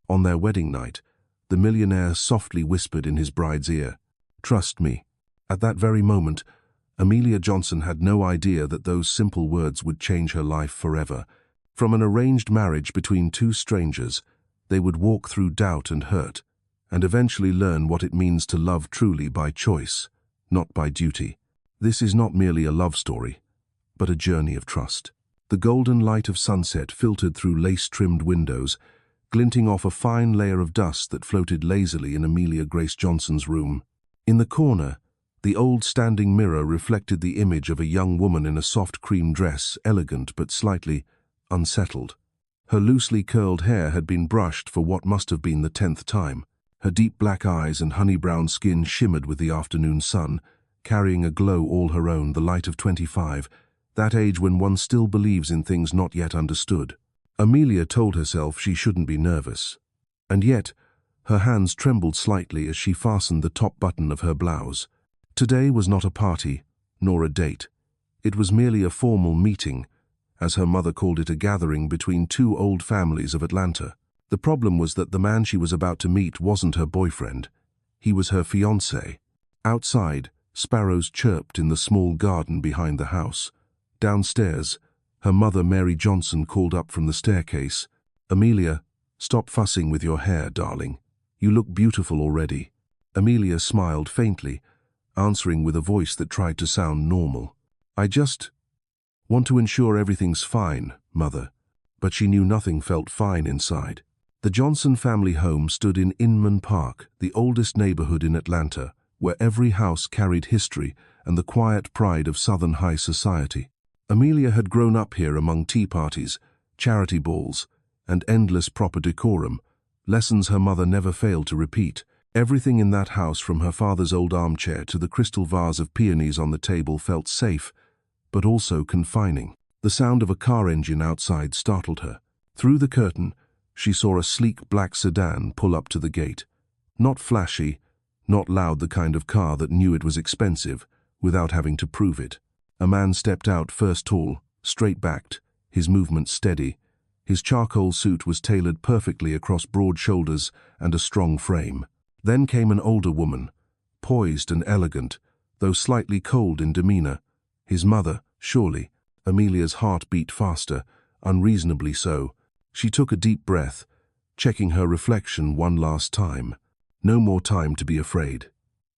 On their wedding night, the millionaire softly whispered in his bride's ear, "Trust me." At that very moment, Amelia Johnson had no idea that those simple words would change her life forever. From an arranged marriage between two strangers, they would walk through doubt and hurt, and eventually learn what it means to love truly by choice, not by duty. This is not merely a love story, but a journey of trust. The golden light of sunset filtered through lace-trimmed windows, glinting off a fine layer of dust that floated lazily in Amelia Grace Johnson's room. In the corner, the old standing mirror reflected the image of a young woman in a soft cream dress, elegant but slightly unsettled. Her loosely curled hair had been brushed for what must have been the 10th time. Her deep black eyes and honey-brown skin shimmered with the afternoon sun, carrying a glow all her own, the light of 25, that age when one still believes in things not yet understood. Amelia told herself she shouldn't be nervous. And yet, her hands trembled slightly as she fastened the top button of her blouse. Today was not a party, nor a date. It was merely a formal meeting, as her mother called it, a gathering between two old families of Atlanta. The problem was that the man she was about to meet wasn't her boyfriend. He was her fiancé. Outside, sparrows chirped in the small garden behind the house. Downstairs, her mother, Mary Johnson, called up from the staircase, "Amelia, stop fussing with your hair, darling. You look beautiful already." Amelia smiled faintly, answering with a voice that tried to sound normal. "I just want to ensure everything's fine, Mother." But she knew nothing felt fine inside. The Johnson family home stood in Inman Park, the oldest neighborhood in Atlanta, where every house carried history and the quiet pride of Southern high society. Amelia had grown up here among tea parties, charity balls, and endless proper decorum, lessons her mother never failed to repeat. Everything in that house, from her father's old armchair to the crystal vase of peonies on the table, felt safe, but also confining. The sound of a car engine outside startled her. Through the curtain, she saw a sleek black sedan pull up to the gate. Not flashy, not loud, the kind of car that knew it was expensive without having to prove it. A man stepped out, first tall, straight-backed, his movements steady. His charcoal suit was tailored perfectly across broad shoulders and a strong frame. Then came an older woman, poised and elegant, though slightly cold in demeanor. His mother, surely. Amelia's heart beat faster, unreasonably so. She took a deep breath, checking her reflection one last time. No more time to be afraid.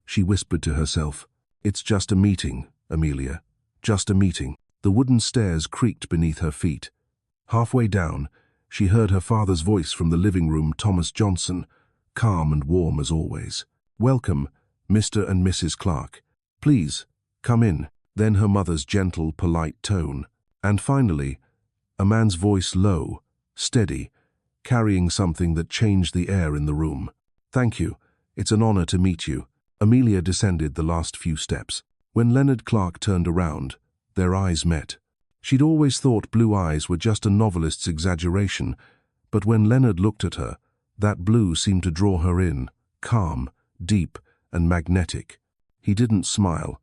She whispered to herself, "It's just a meeting, Amelia. Just a meeting." The wooden stairs creaked beneath her feet. Halfway down, she heard her father's voice from the living room, Thomas Johnson, calm and warm as always. "Welcome, Mr. and Mrs. Clark. Please, come in." Then her mother's gentle, polite tone. And finally, a man's voice, low, steady, carrying something that changed the air in the room. "Thank you. It's an honor to meet you." Amelia descended the last few steps. When Leonard Clark turned around, their eyes met. She'd always thought blue eyes were just a novelist's exaggeration, but when Leonard looked at her, that blue seemed to draw her in, calm, deep, and magnetic. He didn't smile,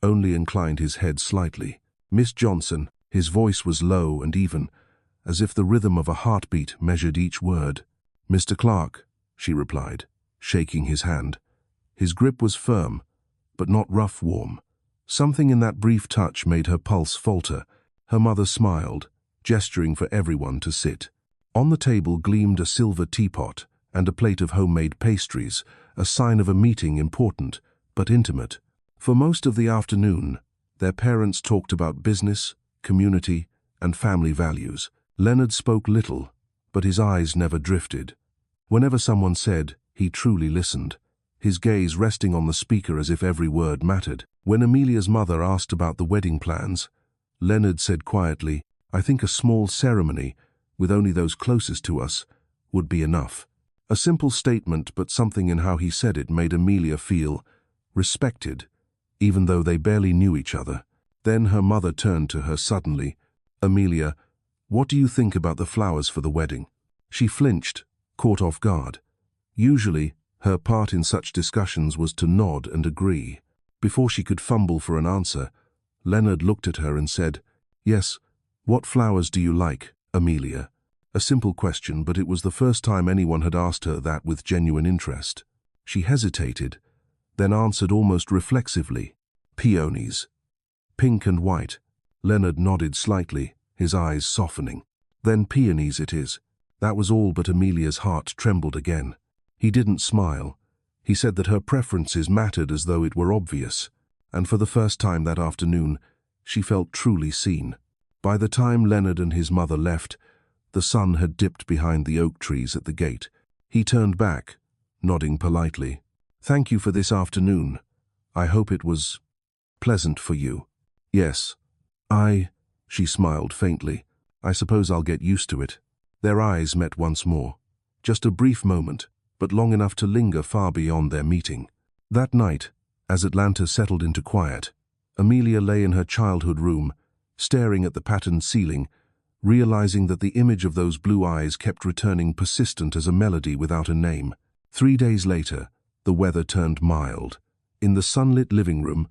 only inclined his head slightly. "Miss Johnson," his voice was low and even, as if the rhythm of a heartbeat measured each word. "Mr. Clark," she replied, shaking his hand. His grip was firm, but not rough warm. Something in that brief touch made her pulse falter. Her mother smiled, gesturing for everyone to sit. On the table gleamed a silver teapot and a plate of homemade pastries, a sign of a meeting important, but intimate. For most of the afternoon, their parents talked about business, community, and family values. Leonard spoke little, but his eyes never drifted. Whenever someone said, he truly listened, his gaze resting on the speaker as if every word mattered. When Amelia's mother asked about the wedding plans, Leonard said quietly, "I think a small ceremony, with only those closest to us, would be enough." A simple statement, but something in how he said it made Amelia feel respected, even though they barely knew each other. Then her mother turned to her suddenly. "Amelia, what do you think about the flowers for the wedding?" She flinched, caught off guard. Usually, her part in such discussions was to nod and agree. Before she could fumble for an answer, Leonard looked at her and said, "Yes, what flowers do you like, Amelia?" A simple question, but it was the first time anyone had asked her that with genuine interest. She hesitated, then answered almost reflexively, "Peonies. Pink and white." Leonard nodded slightly, his eyes softening. "Then peonies it is." That was all, but Amelia's heart trembled again. He didn't smile. He said that her preferences mattered as though it were obvious, and for the first time that afternoon, she felt truly seen. By the time Leonard and his mother left, the sun had dipped behind the oak trees at the gate. He turned back, nodding politely. "Thank you for this afternoon. I hope it was pleasant for you." "Yes. She smiled faintly. "I suppose I'll get used to it." Their eyes met once more. Just a brief moment, but long enough to linger far beyond their meeting. That night, as Atlanta settled into quiet, Amelia lay in her childhood room, staring at the patterned ceiling, realizing that the image of those blue eyes kept returning, persistent as a melody without a name. 3 days later, the weather turned mild. In the sunlit living room,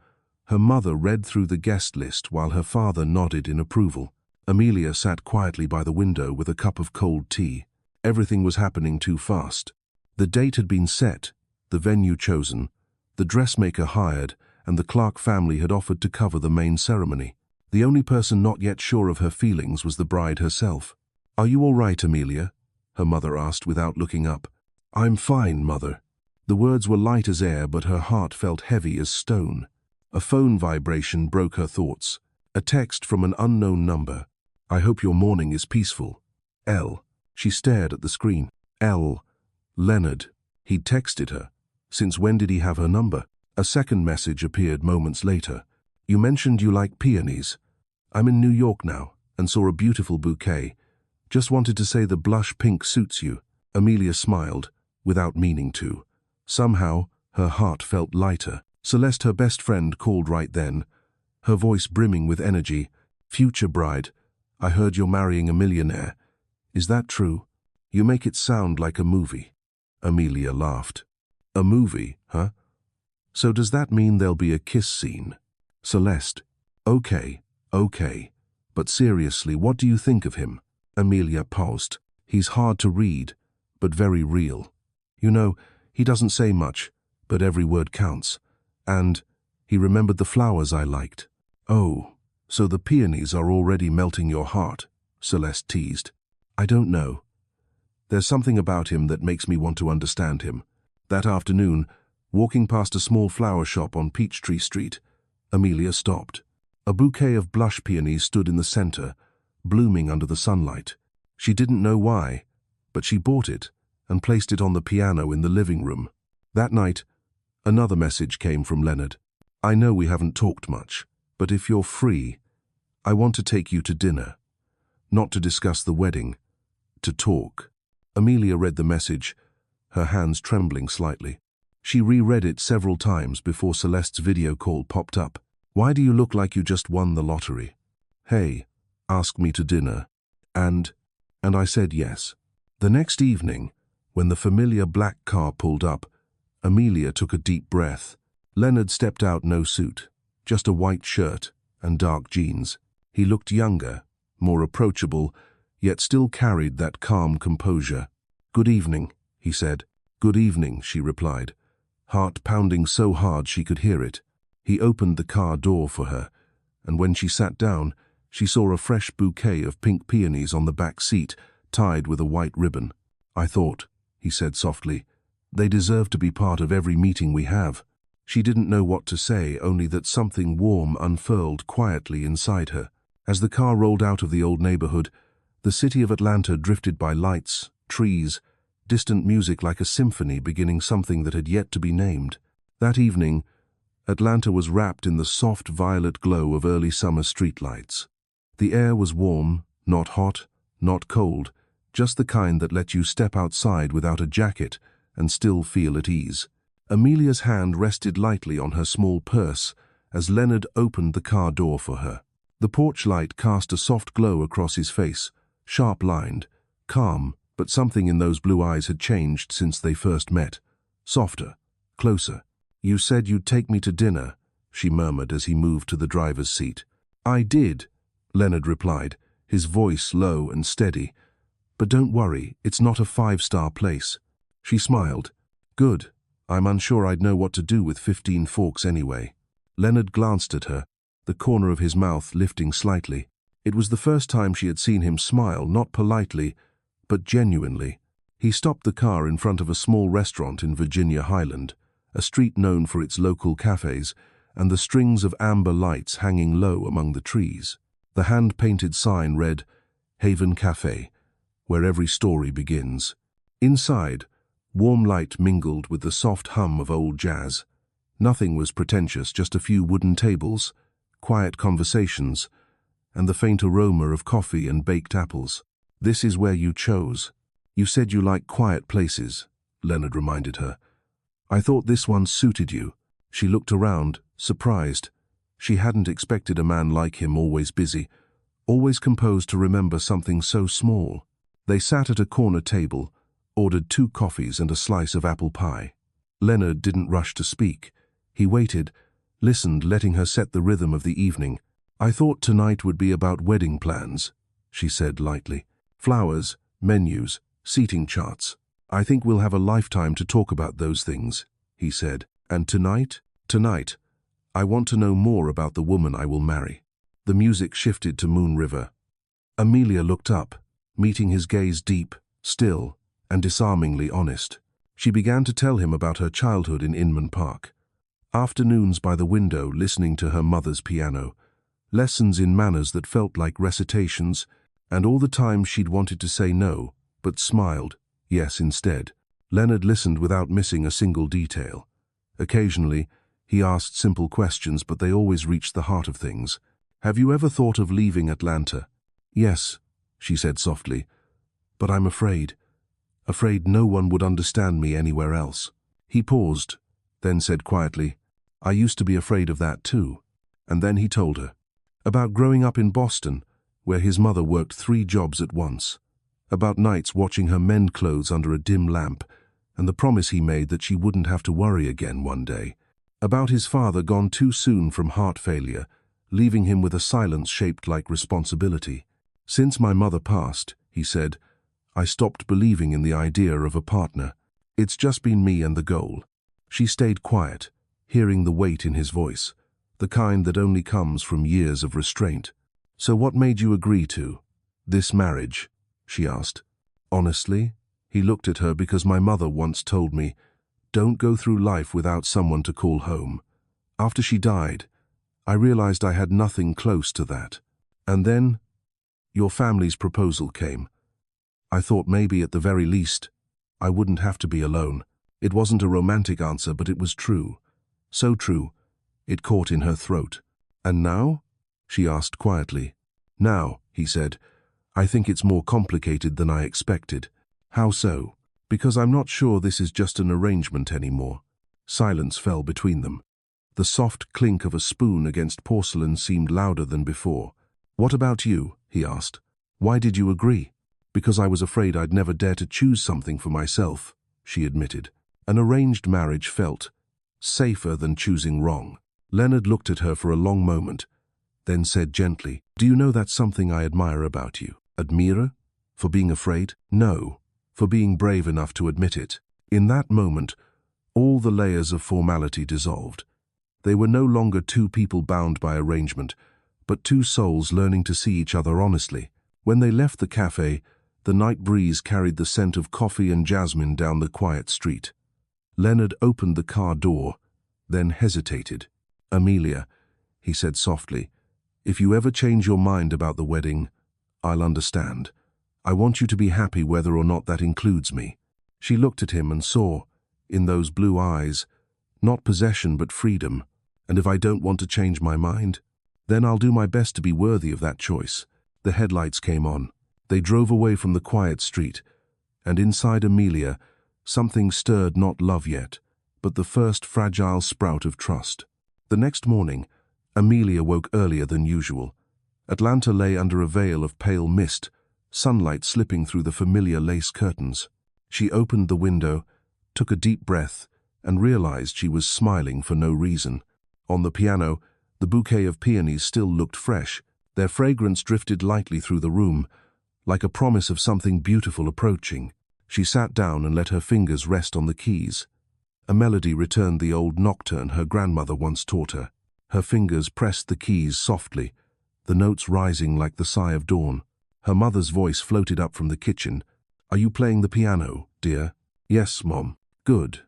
her mother read through the guest list while her father nodded in approval. Amelia sat quietly by the window with a cup of cold tea. Everything was happening too fast. The date had been set, the venue chosen, the dressmaker hired, and the Clark family had offered to cover the main ceremony. The only person not yet sure of her feelings was the bride herself. "Are you all right, Amelia?" her mother asked without looking up. "I'm fine, Mother." The words were light as air, but her heart felt heavy as stone. A phone vibration broke her thoughts. A text from an unknown number. "I hope your morning is peaceful. L." She stared at the screen. L. Leonard. He'd texted her. Since when did he have her number? A second message appeared moments later. "You mentioned you like peonies. I'm in New York now and saw a beautiful bouquet. Just wanted to say the blush pink suits you." Amelia smiled, without meaning to. Somehow, her heart felt lighter. Celeste, her best friend, called right then, her voice brimming with energy. "Future bride, I heard you're marrying a millionaire. Is that true? You make it sound like a movie." Amelia laughed. "A movie, huh? So does that mean there'll be a kiss scene?" Celeste. Okay. But seriously, what do you think of him?" Amelia paused. "He's hard to read, but very real. You know, he doesn't say much, but every word counts. And he remembered the flowers I liked." "Oh, so the peonies are already melting your heart," Celeste teased. "I don't know. There's something about him that makes me want to understand him." That afternoon, walking past a small flower shop on Peachtree Street, Amelia stopped. A bouquet of blush peonies stood in the center, blooming under the sunlight. She didn't know why, but she bought it and placed it on the piano in the living room. That night, another message came from Leonard. "I know we haven't talked much, but if you're free, I want to take you to dinner. Not to discuss the wedding, to talk." Amelia read the message, her hands trembling slightly. She reread it several times before Celeste's video call popped up. "Why do you look like you just won the lottery? Hey, ask me to dinner." And I said yes. The next evening, when the familiar black car pulled up, Amelia took a deep breath. Leonard stepped out, no suit, just a white shirt and dark jeans. He looked younger, more approachable, yet still carried that calm composure. "Good evening," he said. "Good evening," she replied, heart pounding so hard she could hear it. He opened the car door for her, and when she sat down, she saw a fresh bouquet of pink peonies on the back seat, tied with a white ribbon. "I thought," he said softly, "they deserve to be part of every meeting we have." She didn't know what to say, only that something warm unfurled quietly inside her. As the car rolled out of the old neighborhood, the city of Atlanta drifted by lights, trees, distant music like a symphony beginning something that had yet to be named. That evening, Atlanta was wrapped in the soft violet glow of early summer streetlights. The air was warm, not hot, not cold, just the kind that let you step outside without a jacket and still feel at ease. Amelia's hand rested lightly on her small purse as Leonard opened the car door for her. The porch light cast a soft glow across his face, sharp-lined, calm, but something in those blue eyes had changed since they first met. Softer, closer. "You said you'd take me to dinner," she murmured as he moved to the driver's seat. "I did," Leonard replied, his voice low and steady. But don't worry, it's not a five-star place. She smiled. Good. I'm unsure I'd know what to do with 15 forks anyway. Leonard glanced at her, the corner of his mouth lifting slightly. It was the first time she had seen him smile, not politely, but genuinely. He stopped the car in front of a small restaurant in Virginia Highland, a street known for its local cafes and the strings of amber lights hanging low among the trees. The hand-painted sign read, Haven Cafe, where every story begins. Inside, warm light mingled with the soft hum of old jazz. Nothing was pretentious, just a few wooden tables, quiet conversations, and the faint aroma of coffee and baked apples. This is where you chose. You said you like quiet places, Leonard reminded her. I thought this one suited you. She looked around, surprised. She hadn't expected a man like him, always busy, always composed to remember something so small. They sat at a corner table, ordered 2 coffees and a slice of apple pie. Leonard didn't rush to speak. He waited, listened, letting her set the rhythm of the evening. I thought tonight would be about wedding plans, she said lightly. Flowers, menus, seating charts. I think we'll have a lifetime to talk about those things, he said. And tonight? Tonight, I want to know more about the woman I will marry. The music shifted to Moon River. Amelia looked up, meeting his gaze deep, still, and disarmingly honest. She began to tell him about her childhood in Inman Park. Afternoons by the window listening to her mother's piano, lessons in manners that felt like recitations, and all the time she'd wanted to say no, but smiled, yes instead. Leonard listened without missing a single detail. Occasionally, he asked simple questions, but they always reached the heart of things. Have you ever thought of leaving Atlanta? Yes, she said softly, but I'm afraid no one would understand me anywhere else. He paused, then said quietly, I used to be afraid of that too. And then he told her about growing up in Boston, where his mother worked 3 jobs at once, about nights watching her mend clothes under a dim lamp, and the promise he made that she wouldn't have to worry again one day, about his father gone too soon from heart failure, leaving him with a silence shaped like responsibility. Since my mother passed, he said, I stopped believing in the idea of a partner. It's just been me and the goal. She stayed quiet, hearing the weight in his voice, the kind that only comes from years of restraint. So what made you agree to this marriage? She asked. Honestly, he looked at her, because my mother once told me, don't go through life without someone to call home. After she died, I realized I had nothing close to that. And then, your family's proposal came. I thought maybe at the very least, I wouldn't have to be alone. It wasn't a romantic answer, but it was true. So true, it caught in her throat. And now? She asked quietly. Now, he said, I think it's more complicated than I expected. How so? Because I'm not sure this is just an arrangement anymore. Silence fell between them. The soft clink of a spoon against porcelain seemed louder than before. What about you? He asked. Why did you agree? Because I was afraid I'd never dare to choose something for myself, she admitted. An arranged marriage felt safer than choosing wrong. Leonard looked at her for a long moment, then said gently, do you know that's something I admire about you? Admire? For being afraid? No, for being brave enough to admit it. In that moment, all the layers of formality dissolved. They were no longer 2 people bound by arrangement, but 2 souls learning to see each other honestly. When they left the cafe, the night breeze carried the scent of coffee and jasmine down the quiet street. Leonard opened the car door, then hesitated. Amelia, he said softly, if you ever change your mind about the wedding, I'll understand. I want you to be happy whether or not that includes me. She looked at him and saw, in those blue eyes, not possession but freedom. And if I don't want to change my mind, then I'll do my best to be worthy of that choice. The headlights came on. They drove away from the quiet street, and inside Amelia, something stirred, not love yet, but the first fragile sprout of trust. The next morning, Amelia woke earlier than usual. Atlanta lay under a veil of pale mist, sunlight slipping through the familiar lace curtains. She opened the window, took a deep breath, and realized she was smiling for no reason. On the piano, the bouquet of peonies still looked fresh. Their fragrance drifted lightly through the room, like a promise of something beautiful approaching. She sat down and let her fingers rest on the keys. A melody returned the old nocturne her grandmother once taught her. Her fingers pressed the keys softly, the notes rising like the sigh of dawn. Her mother's voice floated up from the kitchen. "Are you playing the piano, dear?" "Yes, Mom." "Good.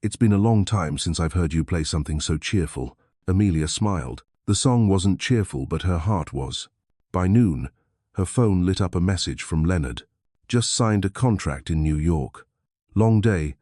It's been a long time since I've heard you play something so cheerful." Amelia smiled. The song wasn't cheerful, but her heart was. By noon, her phone lit up a message from Leonard. "Just signed a contract in New York. Long day,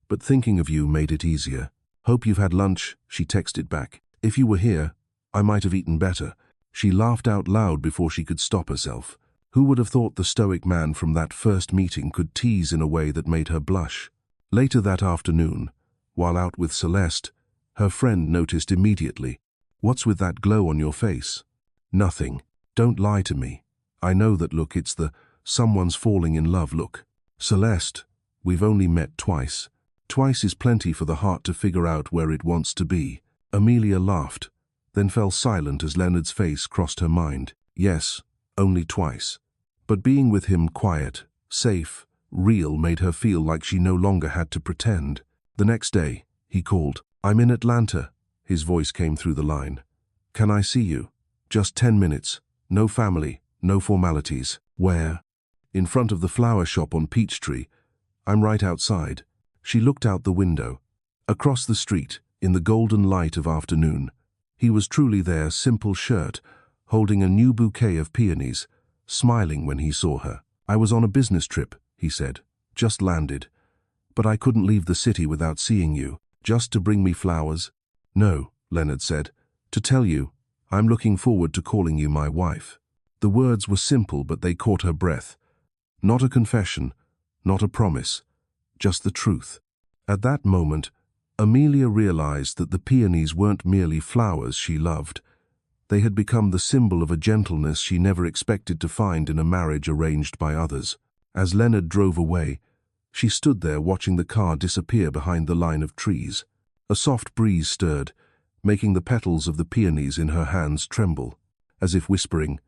but thinking of you made it easier. Hope you've had lunch," she texted back. "If you were here, I might have eaten better." She laughed out loud before she could stop herself. Who would have thought the stoic man from that first meeting could tease in a way that made her blush? Later that afternoon, while out with Celeste, her friend noticed immediately. "What's with that glow on your face?" "Nothing. Don't lie to me. I know that look. It's the someone's falling in love look." "Celeste, we've only met twice. Twice is plenty for the heart to figure out where it wants to be." Amelia laughed, then fell silent as Leonard's face crossed her mind. Yes, only twice. But being with him quiet, safe, real made her feel like she no longer had to pretend. The next day, he called. "I'm in Atlanta," his voice came through the line. "Can I see you? Just 10 minutes. No family, no formalities." "Where?" "In front of the flower shop on Peachtree. I'm right outside." She looked out the window. Across the street, in the golden light of afternoon, he was truly there, simple shirt, holding a new bouquet of peonies, smiling when he saw her. "I was on a business trip," he said. "Just landed. But I couldn't leave the city without seeing you." "Just to bring me flowers?" "No," Leonard said. "To tell you, I'm looking forward to calling you my wife." The words were simple, but they caught her breath. Not a confession, not a promise, just the truth. At that moment, Amelia realized that the peonies weren't merely flowers she loved. They had become the symbol of a gentleness she never expected to find in a marriage arranged by others. As Leonard drove away, she stood there watching the car disappear behind the line of trees. A soft breeze stirred, making the petals of the peonies in her hands tremble, as if whispering,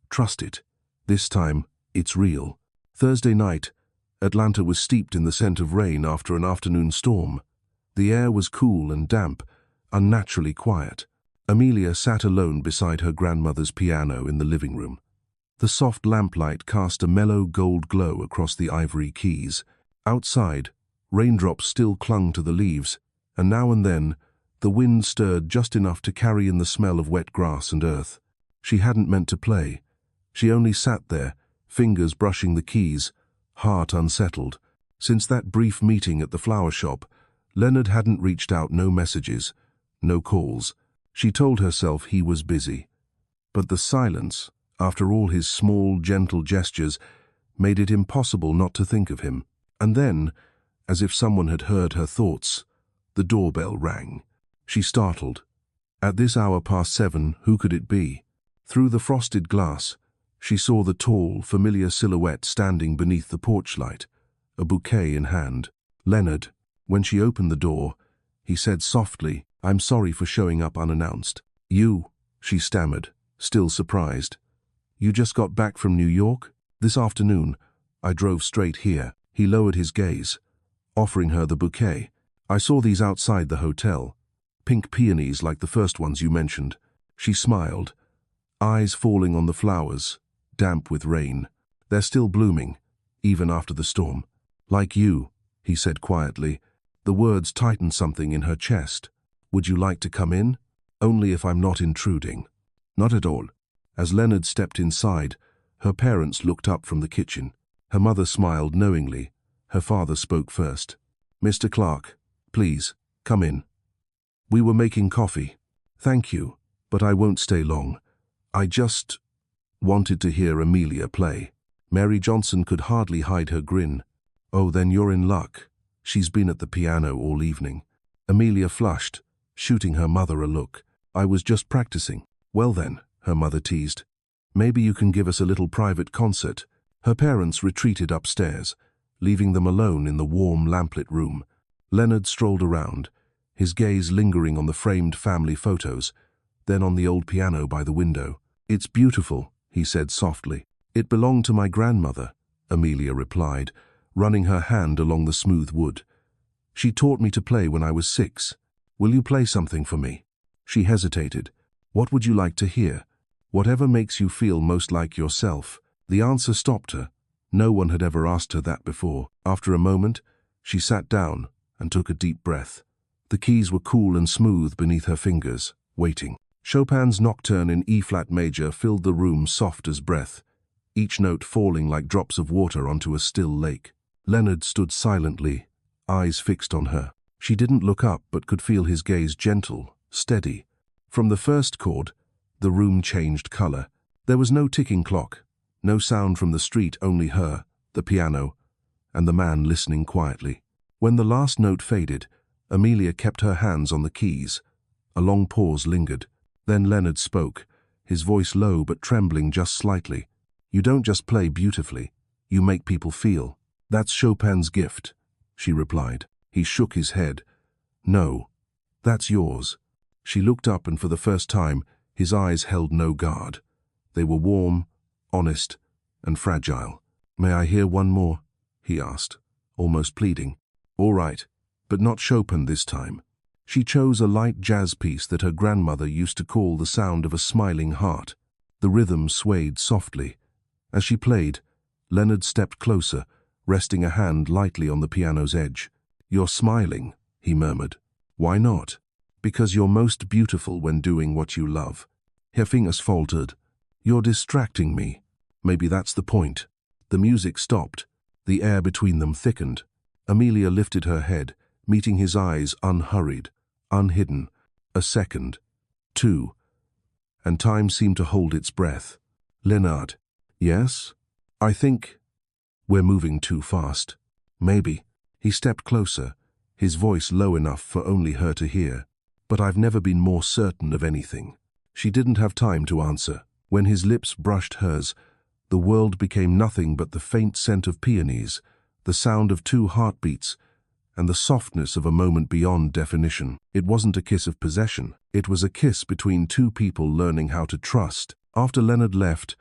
"Trust it. This time, it's real." Thursday night, Atlanta was steeped in the scent of rain after an afternoon storm. The air was cool and damp, unnaturally quiet. Amelia sat alone beside her grandmother's piano in the living room. The soft lamplight cast a mellow gold glow across the ivory keys. Outside, raindrops still clung to the leaves, and now and then, the wind stirred just enough to carry in the smell of wet grass and earth. She hadn't meant to play. She only sat there, fingers brushing the keys, heart unsettled. Since that brief meeting at the flower shop, Leonard hadn't reached out, no messages, no calls. She told herself he was busy. But the silence, after all his small, gentle gestures, made it impossible not to think of him. And then, as if someone had heard her thoughts, the doorbell rang. She startled. At this hour past 7, who could it be? Through the frosted glass, she saw the tall, familiar silhouette standing beneath the porch light, a bouquet in hand. "Leonard." When she opened the door, he said softly, "I'm sorry for showing up unannounced." "You," she stammered, still surprised. "You just got back from New York?" "This afternoon. I drove straight here." He lowered his gaze, offering her the bouquet. "I saw these outside the hotel. Pink peonies like the first ones you mentioned." She smiled, eyes falling on the flowers, damp with rain. "They're still blooming, even after the storm." "Like you," he said quietly. The words tightened something in her chest. "Would you like to come in?" "Only if I'm not intruding." "Not at all." As Leonard stepped inside, her parents looked up from the kitchen. Her mother smiled knowingly. Her father spoke first. "Mr. Clark, please, come in. We were making coffee." "Thank you, but I won't stay long. I just wanted to hear Amelia play." Mary Johnson could hardly hide her grin. "Oh, then you're in luck. She's been at the piano all evening." Amelia flushed, shooting her mother a look. "I was just practicing." "Well then," her mother teased, "maybe you can give us a little private concert." Her parents retreated upstairs, leaving them alone in the warm, lamplit room. Leonard strolled around, his gaze lingering on the framed family photos, then on the old piano by the window. "It's beautiful," he said softly. It belonged to my grandmother, Amelia replied, running her hand along the smooth wood. She taught me to play when I was 6. Will you play something for me? She hesitated. What would you like to hear? Whatever makes you feel most like yourself. The answer stopped her. No one had ever asked her that before. After a moment, she sat down and took a deep breath. The keys were cool and smooth beneath her fingers, waiting. Chopin's Nocturne in E-flat major filled the room soft as breath, each note falling like drops of water onto a still lake. Leonard stood silently, eyes fixed on her. She didn't look up but could feel his gaze gentle, steady. From the first chord, the room changed color. There was no ticking clock, no sound from the street, only her, the piano, and the man listening quietly. When the last note faded, Amelia kept her hands on the keys. A long pause lingered. Then Leonard spoke, his voice low but trembling just slightly. You don't just play beautifully, you make people feel. That's Chopin's gift, she replied. He shook his head. No, that's yours. She looked up, and for the first time, his eyes held no guard. They were warm, honest, and fragile. May I hear one more? He asked, almost pleading. All right, but not Chopin this time. She chose a light jazz piece that her grandmother used to call the sound of a smiling heart. The rhythm swayed softly. As she played, Leonard stepped closer, resting a hand lightly on the piano's edge. You're smiling, he murmured. Why not? Because you're most beautiful when doing what you love. Her fingers faltered. You're distracting me. Maybe that's the point. The music stopped. The air between them thickened. Amelia lifted her head, meeting his eyes unhurried, unhidden. A second, 2, and time seemed to hold its breath. Leonard. Yes? I think we're moving too fast. Maybe. He stepped closer, his voice low enough for only her to hear. But I've never been more certain of anything. She didn't have time to answer. When his lips brushed hers, the world became nothing but the faint scent of peonies, the sound of 2 heartbeats, and the softness of a moment beyond definition. It wasn't a kiss of possession. It was a kiss between 2 people learning how to trust. After Leonard left,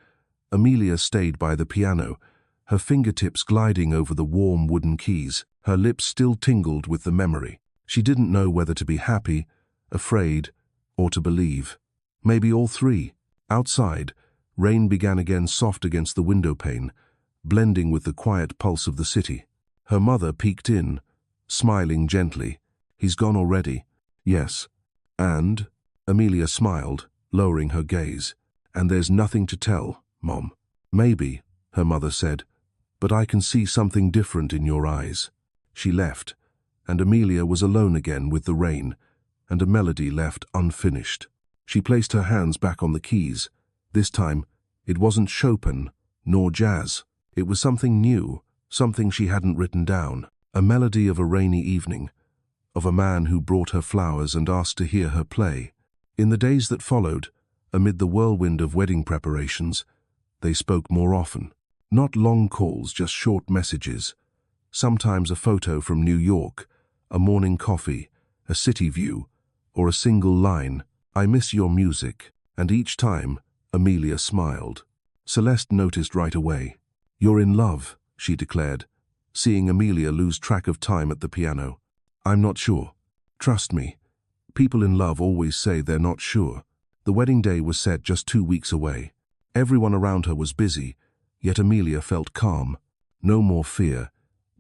Amelia stayed by the piano, her fingertips gliding over the warm wooden keys. Her lips still tingled with the memory. She didn't know whether to be happy, afraid, or to believe. Maybe all 3. Outside, rain began again, soft against the window pane, blending with the quiet pulse of the city. Her mother peeked in, smiling gently. He's gone already? Yes. And? Amelia smiled, lowering her gaze. And there's nothing to tell, Mom. Maybe, her mother said, but I can see something different in your eyes. She left, and Amelia was alone again with the rain, and a melody left unfinished. She placed her hands back on the keys. This time, it wasn't Chopin, nor jazz. It was something new, something she hadn't written down. A melody of a rainy evening, of a man who brought her flowers and asked to hear her play. In the days that followed, amid the whirlwind of wedding preparations, they spoke more often. Not long calls, just short messages. Sometimes a photo from New York, a morning coffee, a city view, or a single line, I miss your music. And each time, Amelia smiled. Celeste noticed right away. You're in love, she declared, seeing Amelia lose track of time at the piano. I'm not sure. Trust me. People in love always say they're not sure. The wedding day was set just 2 weeks away. Everyone around her was busy, yet Amelia felt calm. No more fear,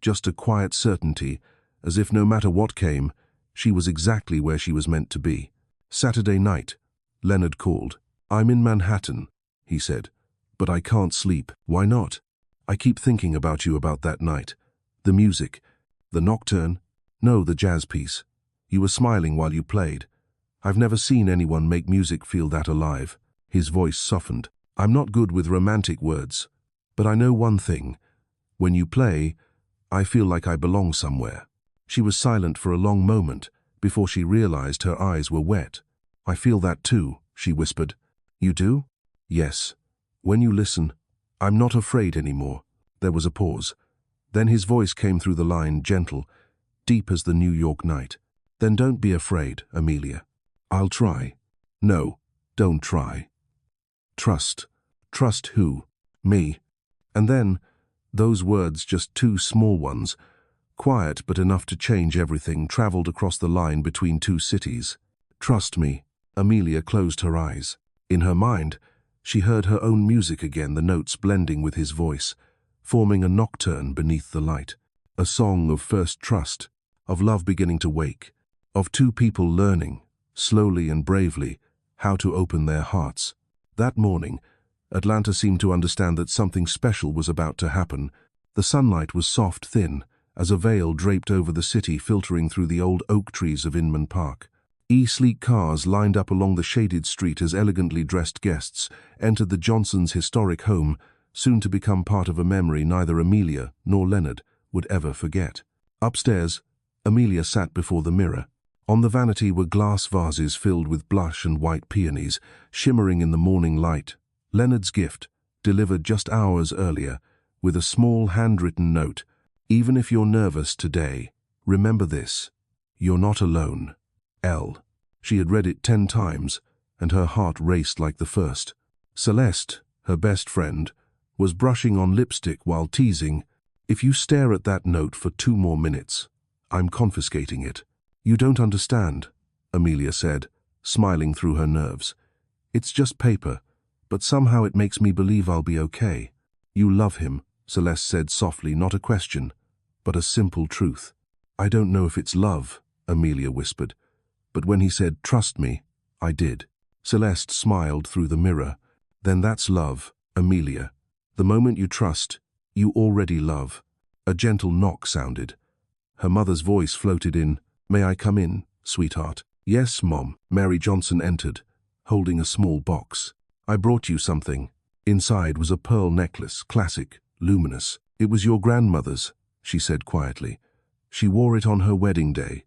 just a quiet certainty, as if no matter what came, she was exactly where she was meant to be. Saturday night, Leonard called. I'm in Manhattan, he said, but I can't sleep. Why not? I keep thinking about you, about that night. The music, the nocturne, no, the jazz piece. You were smiling while you played. I've never seen anyone make music feel that alive. His voice softened. I'm not good with romantic words, but I know one thing. When you play, I feel like I belong somewhere. She was silent for a long moment before she realized her eyes were wet. I feel that too, she whispered. You do? Yes. When you listen, I'm not afraid anymore. There was a pause. Then his voice came through the line, gentle, deep as the New York night. Then don't be afraid, Amelia. I'll try. No, don't try. Trust. Trust who? Me. And then, those words, just two small ones, quiet but enough to change everything, traveled across the line between two cities. Trust me. Amelia closed her eyes. In her mind, she heard her own music again, the notes blending with his voice, forming a nocturne beneath the light. A song of first trust, of love beginning to wake, of two people learning, slowly and bravely, how to open their hearts. That morning, Atlanta seemed to understand that something special was about to happen. The sunlight was soft, thin, as a veil draped over the city, filtering through the old oak trees of Inman Park. Sleek cars lined up along the shaded street as elegantly dressed guests entered the Johnsons' historic home, soon to become part of a memory neither Amelia nor Leonard would ever forget. Upstairs, Amelia sat before the mirror. On the vanity were glass vases filled with blush and white peonies, shimmering in the morning light. Leonard's gift, delivered just hours earlier, with a small handwritten note. Even if you're nervous today, remember this. You're not alone. L. She had read it 10 times, and her heart raced like the first. Celeste, her best friend, was brushing on lipstick while teasing, "If you stare at that note for 2 more minutes, I'm confiscating it." "You don't understand," Amelia said, smiling through her nerves. "It's just paper, but somehow it makes me believe I'll be okay." "You love him," Celeste said softly, not a question, but a simple truth. "I don't know if it's love," Amelia whispered, "but when he said, 'Trust me,' I did." Celeste smiled through the mirror. "Then that's love, Amelia. The moment you trust, you already love." A gentle knock sounded. Her mother's voice floated in. "May I come in, sweetheart?" "Yes, Mom." Mary Johnson entered, holding a small box. "I brought you something." Inside was a pearl necklace, classic, luminous. "It was your grandmother's," she said quietly. "She wore it on her wedding day.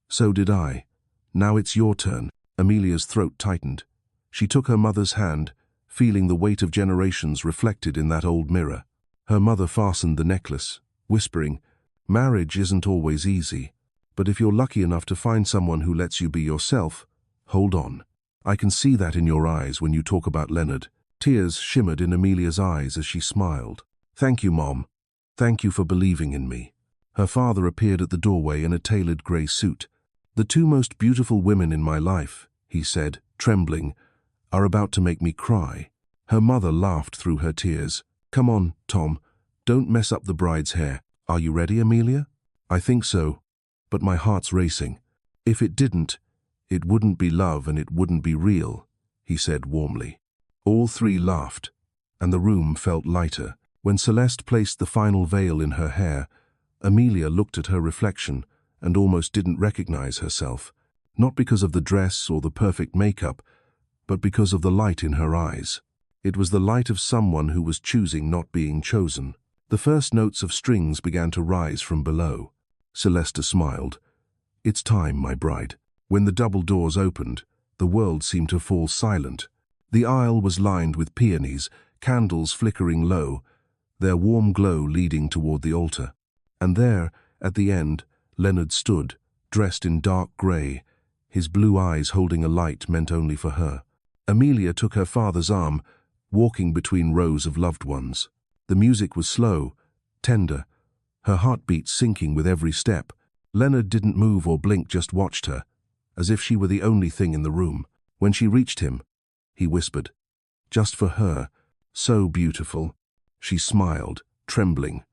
So did I. Now it's your turn." Amelia's throat tightened. She took her mother's hand, feeling the weight of generations reflected in that old mirror. Her mother fastened the necklace, whispering, "Marriage isn't always easy, but if you're lucky enough to find someone who lets you be yourself, hold on. I can see that in your eyes when you talk about Leonard." Tears shimmered in Amelia's eyes as she smiled. "Thank you, Mom. Thank you for believing in me." Her father appeared at the doorway in a tailored grey suit. "The 2 most beautiful women in my life," he said, trembling, "are about to make me cry." Her mother laughed through her tears. "Come on, Tom. Don't mess up the bride's hair. Are you ready, Amelia?" "I think so, but my heart's racing." "If it didn't, it wouldn't be love and it wouldn't be real," he said warmly. All 3 laughed, and the room felt lighter. When Celeste placed the final veil in her hair, Amelia looked at her reflection and almost didn't recognize herself, not because of the dress or the perfect makeup, but because of the light in her eyes. It was the light of someone who was choosing, not being chosen. The first notes of strings began to rise from below. Celeste smiled. "It's time, my bride." When the double doors opened, the world seemed to fall silent. The aisle was lined with peonies, candles flickering low, their warm glow leading toward the altar. And there, at the end, Leonard stood, dressed in dark grey, his blue eyes holding a light meant only for her. Amelia took her father's arm, walking between rows of loved ones. The music was slow, tender, her heartbeat sinking with every step. Leonard didn't move or blink, just watched her, as if she were the only thing in the room. When she reached him, he whispered, "Just for her, so beautiful." She smiled, trembling.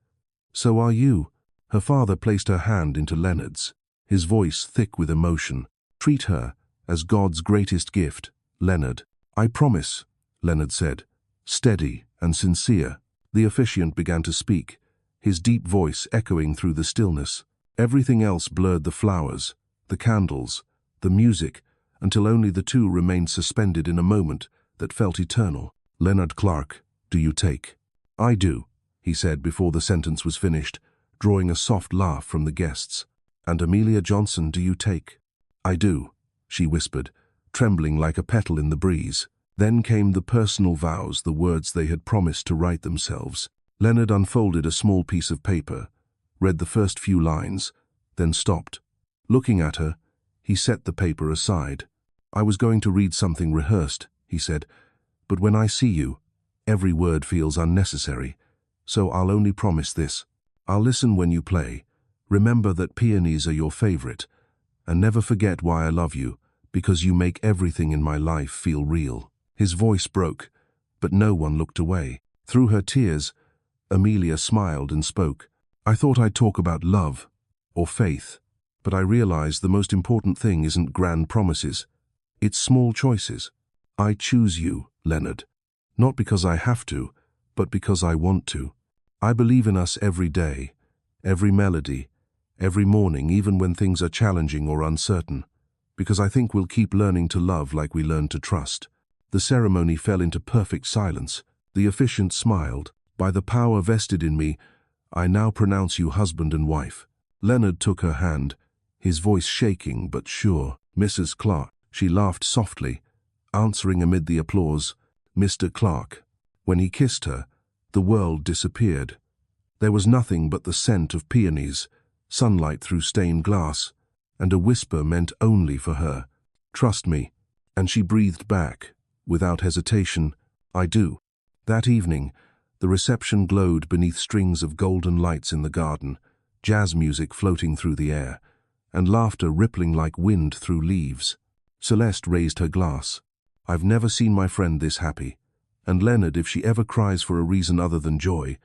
"So are you." Her father placed her hand into Leonard's, his voice thick with emotion. "Treat her as God's greatest gift, Leonard." "I promise," Leonard said, steady and sincere. The officiant began to speak, his deep voice echoing through the stillness. Everything else blurred: the flowers, the candles, the music, until only the 2 remained suspended in a moment that felt eternal. "Leonard Clark, do you take?" "I do," he said before the sentence was finished, drawing a soft laugh from the guests. "And Amelia Johnson, do you take?" "I do," she whispered, trembling like a petal in the breeze. Then came the personal vows, the words they had promised to write themselves. Leonard unfolded a small piece of paper, read the first few lines, then stopped. Looking at her, he set the paper aside. "I was going to read something rehearsed," he said, "but when I see you, Every word feels unnecessary, so I'll only promise this. I'll listen when you play. Remember that peonies are your favorite, and never forget why I love you, because you make everything in my life feel real." His voice broke, but no one looked away. Through her tears, Amelia smiled and spoke. "I thought I'd talk about love, or faith, but I realized the most important thing isn't grand promises. It's small choices. I choose you, Leonard, not because I have to, but because I want to. I believe in us every day, every melody, every morning, even when things are challenging or uncertain, because I think we'll keep learning to love like we learned to trust." The ceremony fell into perfect silence. The officiant smiled. "By the power vested in me, I now pronounce you husband and wife." Leonard took her hand, his voice shaking but sure. "Mrs. Clark." She laughed softly, answering amid the applause, "Mr. Clark." When he kissed her, the world disappeared. There was nothing but the scent of peonies, sunlight through stained glass, and a whisper meant only for her. "Trust me." And she breathed back, without hesitation, "I do." That evening, the reception glowed beneath strings of golden lights in the garden, jazz music floating through the air, and laughter rippling like wind through leaves. Celeste raised her glass. "I've never seen my friend this happy. And Leonard, if she ever cries for a reason other than joy,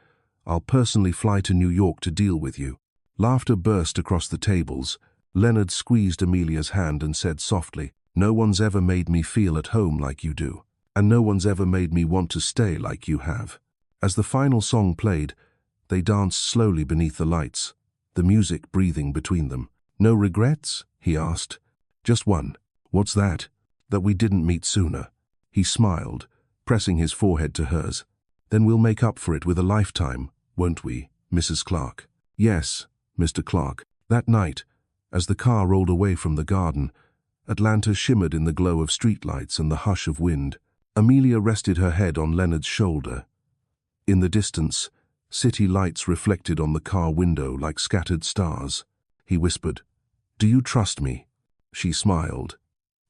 I'll personally fly to New York to deal with you." Laughter burst across the tables. Leonard squeezed Amelia's hand and said softly, "No one's ever made me feel at home like you do, and no one's ever made me want to stay like you have." As the final song played, they danced slowly beneath the lights, the music breathing between them. "No regrets?" he asked. "Just one." "What's that?" "That we didn't meet sooner." He smiled, pressing his forehead to hers. "Then we'll make up for it with a lifetime, won't we, Mrs. Clark?" "Yes, Mr. Clark." That night, as the car rolled away from the garden, Atlanta shimmered in the glow of streetlights and the hush of wind. Amelia rested her head on Leonard's shoulder. In the distance, city lights reflected on the car window like scattered stars. He whispered, "Do you trust me?" She smiled.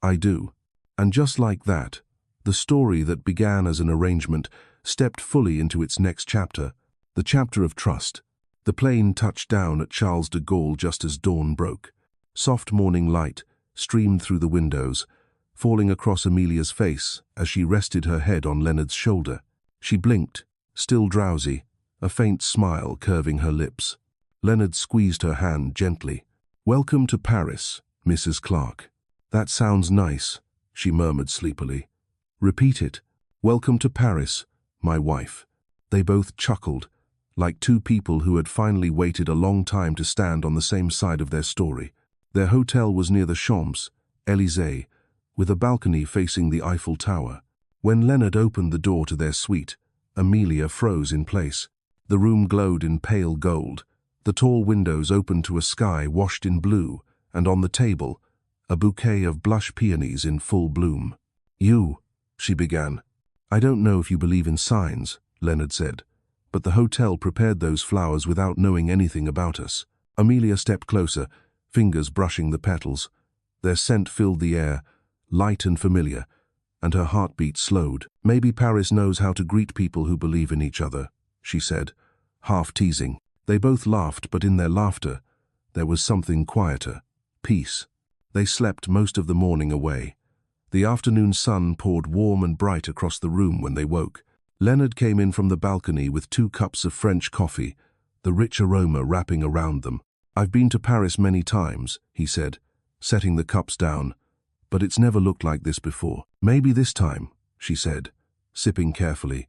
"I do." And just like that, the story that began as an arrangement stepped fully into its next chapter, the chapter of trust. The plane touched down at Charles de Gaulle just as dawn broke. Soft morning light streamed through the windows, falling across Amelia's face as she rested her head on Leonard's shoulder. She blinked, still drowsy, a faint smile curving her lips. Leonard squeezed her hand gently. "Welcome to Paris, Mrs. Clark." "That sounds nice," she murmured sleepily. "Repeat it." "Welcome to Paris, my wife." They both chuckled, like two people who had finally waited a long time to stand on the same side of their story. Their hotel was near the Champs-Élysées, with a balcony facing the Eiffel Tower. When Leonard opened the door to their suite, Amelia froze in place. The room glowed in pale gold. The tall windows opened to a sky washed in blue, and on the table, a bouquet of blush peonies in full bloom. "You," she began. "I don't know if you believe in signs," Leonard said, "but the hotel prepared those flowers without knowing anything about us." Amelia stepped closer, fingers brushing the petals. Their scent filled the air, light and familiar, and her heartbeat slowed. "Maybe Paris knows how to greet people who believe in each other," she said, half teasing. They both laughed, but in their laughter, there was something quieter, peace. They slept most of the morning away. The afternoon sun poured warm and bright across the room when they woke. Leonard came in from the balcony with 2 cups of French coffee, the rich aroma wrapping around them. "I've been to Paris many times," he said, setting the cups down, "but it's never looked like this before." "Maybe this time," she said, sipping carefully.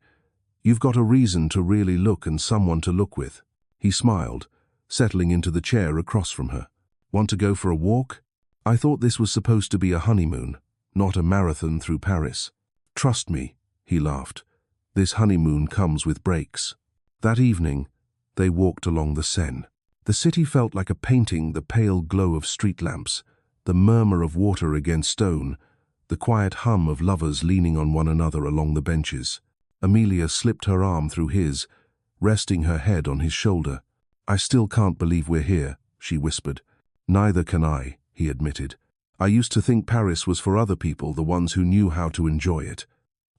"You've got a reason to really look and someone to look with." He smiled, settling into the chair across from her. "Want to go for a walk?" "I thought this was supposed to be a honeymoon, not a marathon through Paris." "Trust me," he laughed. "This honeymoon comes with breaks." That evening, they walked along the Seine. The city felt like a painting, the pale glow of street lamps, the murmur of water against stone, the quiet hum of lovers leaning on one another along the benches. Amelia slipped her arm through his, resting her head on his shoulder. "I still can't believe we're here," she whispered. "Neither can I," he admitted. "I used to think Paris was for other people, the ones who knew how to enjoy it.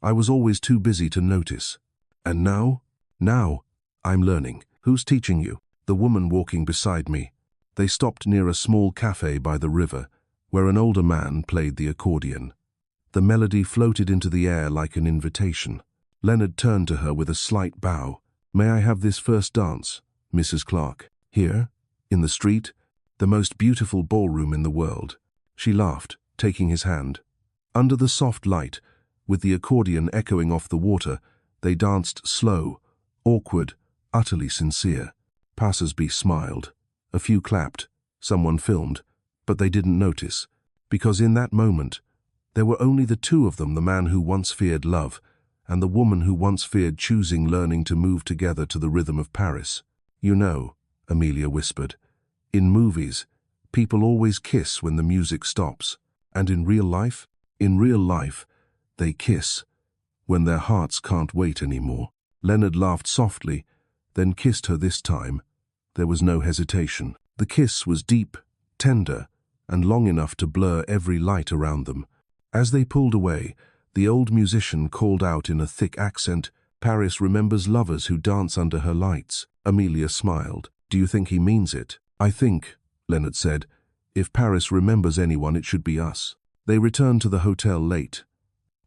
I was always too busy to notice." And now? Now, I'm learning. Who's teaching you? The woman walking beside me. They stopped near a small cafe by the river, where an older man played the accordion. The melody floated into the air like an invitation. Leonard turned to her with a slight bow. May I have this first dance, Mrs. Clark? Here? In the street? The most beautiful ballroom in the world. She laughed, taking his hand. Under the soft light, with the accordion echoing off the water, they danced slow, awkward, utterly sincere. Passers-by smiled. A few clapped. Someone filmed. But they didn't notice. Because in that moment, there were only the two of them, the man who once feared love, and the woman who once feared choosing learning to move together to the rhythm of Paris. You know, Amelia whispered, in movies, people always kiss when the music stops. And in real life? In real life, they kiss when their hearts can't wait anymore. Leonard laughed softly, then kissed her this time. There was no hesitation. The kiss was deep, tender, and long enough to blur every light around them. As they pulled away, the old musician called out in a thick accent, "Paris remembers lovers who dance under her lights." Amelia smiled. "Do you think he means it?" "I think," Leonard said, "if Paris remembers anyone, it should be us." They returned to the hotel late.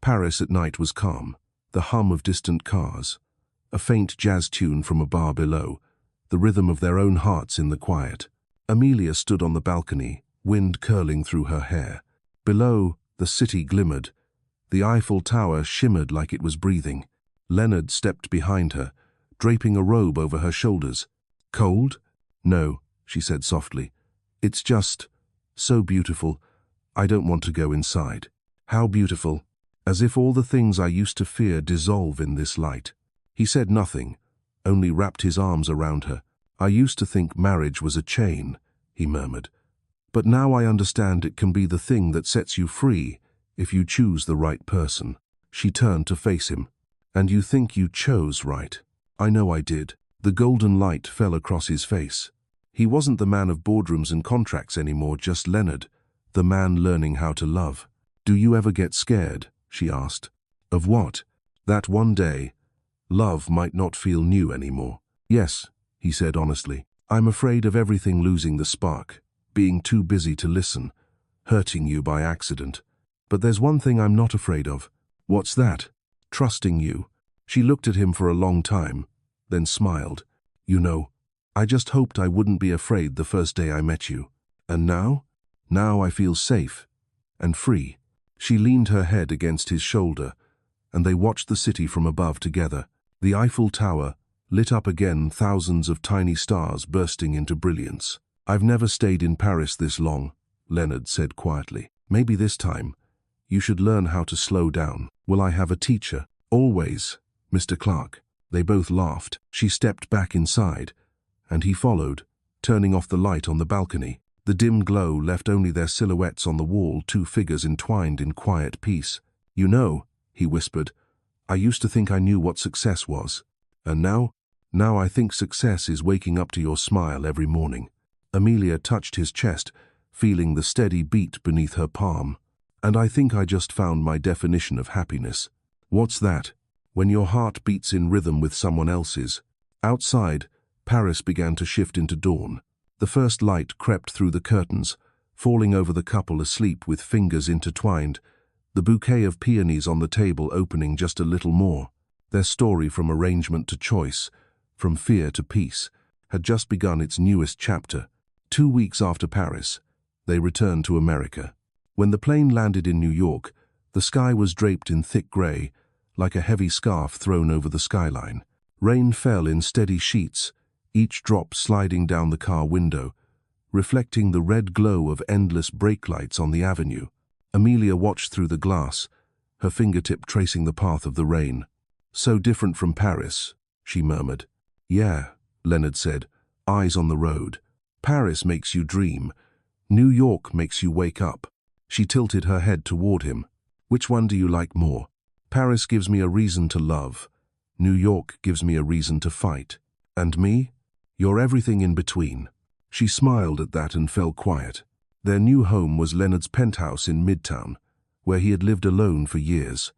Paris at night was calm, the hum of distant cars, a faint jazz tune from a bar below, the rhythm of their own hearts in the quiet. Amelia stood on the balcony, wind curling through her hair. Below, the city glimmered. The Eiffel Tower shimmered like it was breathing. Leonard stepped behind her, draping a robe over her shoulders. "Cold?" "No," she said softly. "It's just so beautiful. I don't want to go inside." "How beautiful?" "As if all the things I used to fear dissolve in this light." He said nothing, only wrapped his arms around her. "I used to think marriage was a chain," he murmured. "But now I understand it can be the thing that sets you free if you choose the right person." She turned to face him. "And you think you chose right?" "I know I did." The golden light fell across his face. He wasn't the man of boardrooms and contracts anymore, just Leonard, the man learning how to love. "Do you ever get scared?" she asked. "Of what?" "That one day, love might not feel new anymore." "Yes," he said honestly. "I'm afraid of everything losing the spark, being too busy to listen, hurting you by accident. But there's one thing I'm not afraid of." "What's that?" "Trusting you." She looked at him for a long time, then smiled. "You know, I just hoped I wouldn't be afraid the first day I met you. And now? Now I feel safe and free." She leaned her head against his shoulder, and they watched the city from above together. The Eiffel Tower, lit up again, thousands of tiny stars bursting into brilliance. "I've never stayed in Paris this long," Leonard said quietly. "Maybe this time, you should learn how to slow down." "Will I have a teacher?" "Always, Mr. Clark." They both laughed. She stepped back inside, and he followed, turning off the light on the balcony. The dim glow left only their silhouettes on the wall, two figures entwined in quiet peace. "You know," he whispered, "I used to think I knew what success was. And now I think success is waking up to your smile every morning." Amelia touched his chest, feeling the steady beat beneath her palm. "And I think I just found my definition of happiness." "What's that?" "When your heart beats in rhythm with someone else's." Outside, Paris began to shift into dawn. The first light crept through the curtains, falling over the couple asleep with fingers intertwined, the bouquet of peonies on the table opening just a little more. Their story from arrangement to choice, from fear to peace, had just begun its newest chapter. 2 weeks after Paris, they returned to America. When the plane landed in New York, the sky was draped in thick gray, like a heavy scarf thrown over the skyline. Rain fell in steady sheets, each drop sliding down the car window, reflecting the red glow of endless brake lights on the avenue. Amelia watched through the glass, her fingertip tracing the path of the rain. "So different from Paris," she murmured. "Yeah," Leonard said, eyes on the road. "Paris makes you dream. New York makes you wake up." She tilted her head toward him. "Which one do you like more?" "Paris gives me a reason to love. New York gives me a reason to fight. And me? You're everything in between." She smiled at that and fell quiet. Their new home was Leonard's penthouse in Midtown, where he had lived alone for years.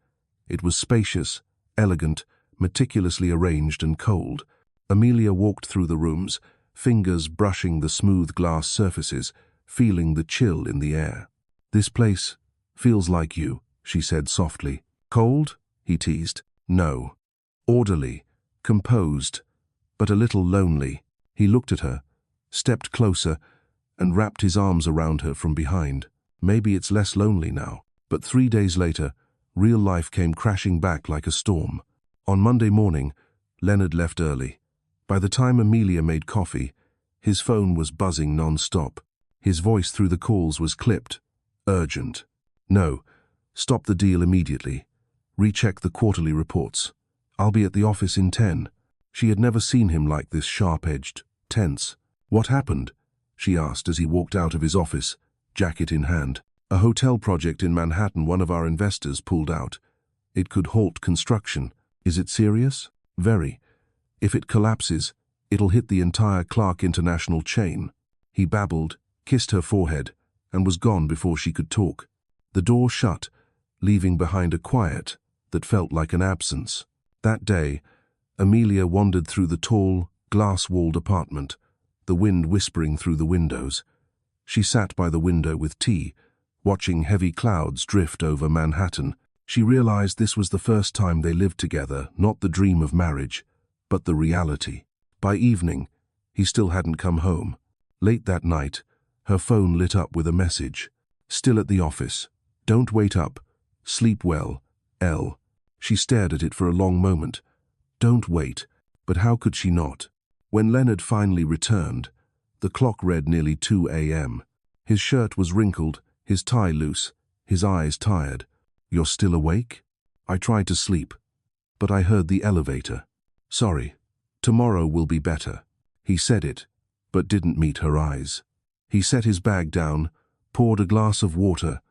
It was spacious, elegant, meticulously arranged and cold. Amelia walked through the rooms, fingers brushing the smooth glass surfaces, feeling the chill in the air. "This place feels like you," she said softly. "Cold?" he teased. "No. Orderly, composed, but a little lonely." He looked at her, stepped closer, and wrapped his arms around her from behind. Maybe it's less lonely now. But 3 days later, real life came crashing back like a storm. On Monday morning, Leonard left early. By the time Amelia made coffee, his phone was buzzing non-stop. His voice through the calls was clipped. Urgent. "No. Stop the deal immediately. Recheck the quarterly reports. I'll be at the office in 10. She had never seen him like this, sharp-edged, tense. "What happened?" she asked as he walked out of his office, jacket in hand. "A hotel project in Manhattan, one of our investors pulled out. It could halt construction. Is it serious?" "Very. If it collapses, it'll hit the entire Clark International chain." He babbled, kissed her forehead, and was gone before she could talk. The door shut, leaving behind a quiet that felt like an absence. That day, Amelia wandered through the tall, glass-walled apartment, the wind whispering through the windows. She sat by the window with tea, watching heavy clouds drift over Manhattan. She realized this was the first time they lived together, not the dream of marriage, but the reality. By evening, he still hadn't come home. Late that night, her phone lit up with a message. "Still at the office. Don't wait up. Sleep well. L." She stared at it for a long moment. Don't wait, but how could she not? When Leonard finally returned, the clock read nearly 2 a.m. His shirt was wrinkled, his tie loose, his eyes tired. "You're still awake?" "I tried to sleep, but I heard the elevator. Sorry. Tomorrow will be better." He said it, but didn't meet her eyes. He set his bag down, poured a glass of water,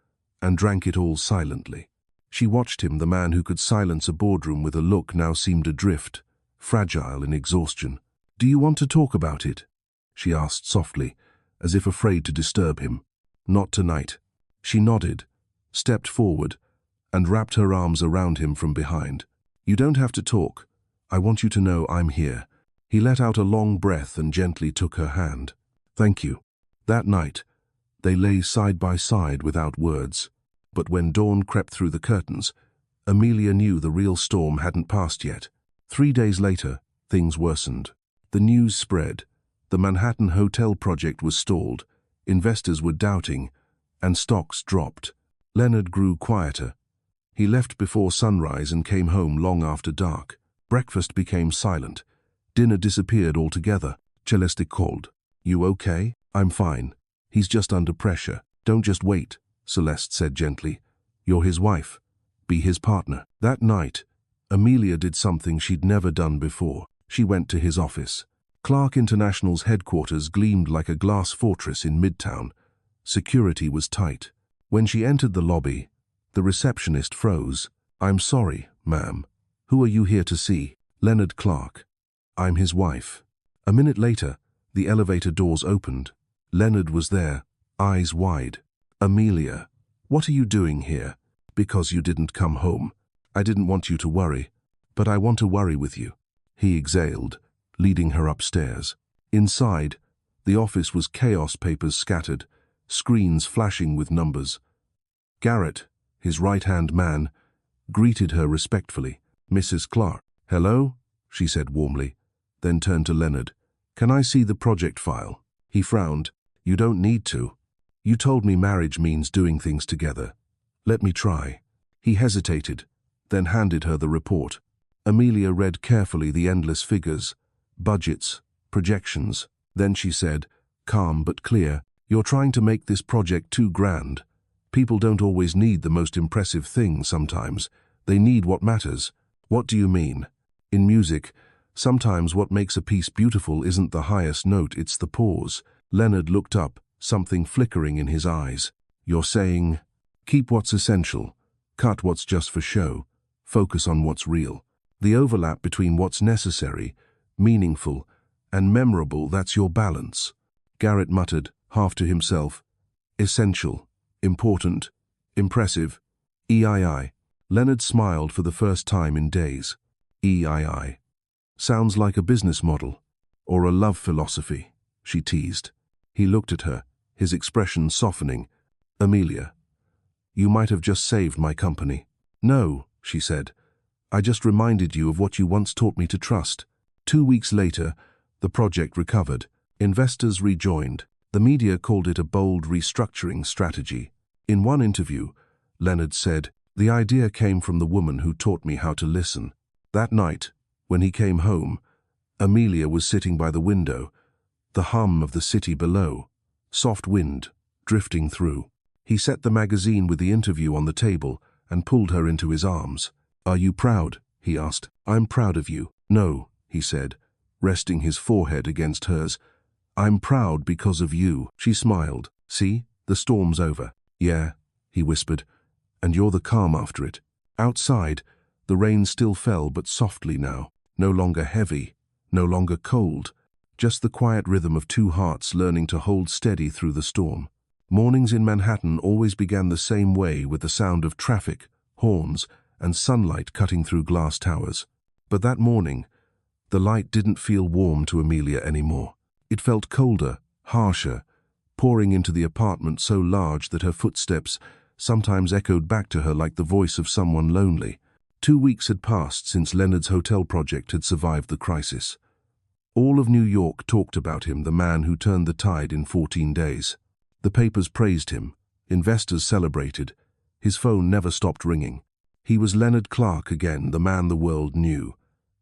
and drank it all silently. She watched him, the man who could silence a boardroom with a look now seemed adrift, fragile in exhaustion. "Do you want to talk about it?" she asked softly, as if afraid to disturb him. "Not tonight." She nodded, stepped forward, and wrapped her arms around him from behind. "You don't have to talk. I want you to know I'm here." He let out a long breath and gently took her hand. "Thank you." That night, they lay side by side without words. But when dawn crept through the curtains, Amelia knew the real storm hadn't passed yet. 3 days later, things worsened. The news spread. The Manhattan hotel project was stalled, investors were doubting, and stocks dropped. Leonard grew quieter. He left before sunrise and came home long after dark. Breakfast became silent. Dinner disappeared altogether. Celeste called. "You okay?" "I'm fine. He's just under pressure." "Don't just wait," Celeste said gently. "You're his wife. Be his partner." That night, Amelia did something she'd never done before. She went to his office. Clark International's headquarters gleamed like a glass fortress in Midtown. Security was tight. When she entered the lobby, the receptionist froze. "I'm sorry, ma'am. Who are you here to see?" "Leonard Clark. I'm his wife." A minute later, the elevator doors opened. Leonard was there, eyes wide. "Amelia, what are you doing here?" "Because you didn't come home. I didn't want you to worry, but I want to worry with you." He exhaled, leading her upstairs. Inside, the office was chaos, papers scattered, screens flashing with numbers. Garrett, his right-hand man, greeted her respectfully. "Mrs. Clark." "Hello," she said warmly, then turned to Leonard. "Can I see the project file?" He frowned. "You don't need to. You told me marriage means doing things together. Let me try." He hesitated, then handed her the report. Amelia read carefully the endless figures, budgets, projections. Then she said, calm but clear, "You're trying to make this project too grand. People don't always need the most impressive thing sometimes. They need what matters." "What do you mean?" "In music, sometimes what makes a piece beautiful isn't the highest note, it's the pause." Leonard looked up, something flickering in his eyes. "You're saying, keep what's essential, cut what's just for show, focus on what's real. The overlap between what's necessary, meaningful, and memorable, that's your balance." Garrett muttered, half to himself, "Essential, important, impressive, EII." Leonard smiled for the first time in days. EII. Sounds like a business model. Or a love philosophy, she teased. He looked at her, his expression softening. Amelia, you might have just saved my company. No, she said. I just reminded you of what you once taught me to trust. 2 weeks later, the project recovered. Investors rejoined. The media called it a bold restructuring strategy. In one interview, Leonard said, "The idea came from the woman who taught me how to listen." That night, when he came home, Amelia was sitting by the window, the hum of the city below, soft wind drifting through. He set the magazine with the interview on the table and pulled her into his arms. "Are you proud?" he asked. "I'm proud of you." "No," he said, resting his forehead against hers. "I'm proud because of you." She smiled. "See, the storm's over." "Yeah," he whispered, "and you're the calm after it." Outside, the rain still fell, but softly now, no longer heavy, no longer cold, just the quiet rhythm of two hearts learning to hold steady through the storm. Mornings in Manhattan always began the same way, with the sound of traffic, horns, and sunlight cutting through glass towers. But that morning, the light didn't feel warm to Amelia anymore. It felt colder, harsher, pouring into the apartment so large that her footsteps sometimes echoed back to her like the voice of someone lonely. 2 weeks had passed since Leonard's hotel project had survived the crisis. All of New York talked about him, the man who turned the tide in 14 days. The papers praised him, investors celebrated. His phone never stopped ringing. He was Leonard Clark again, the man the world knew.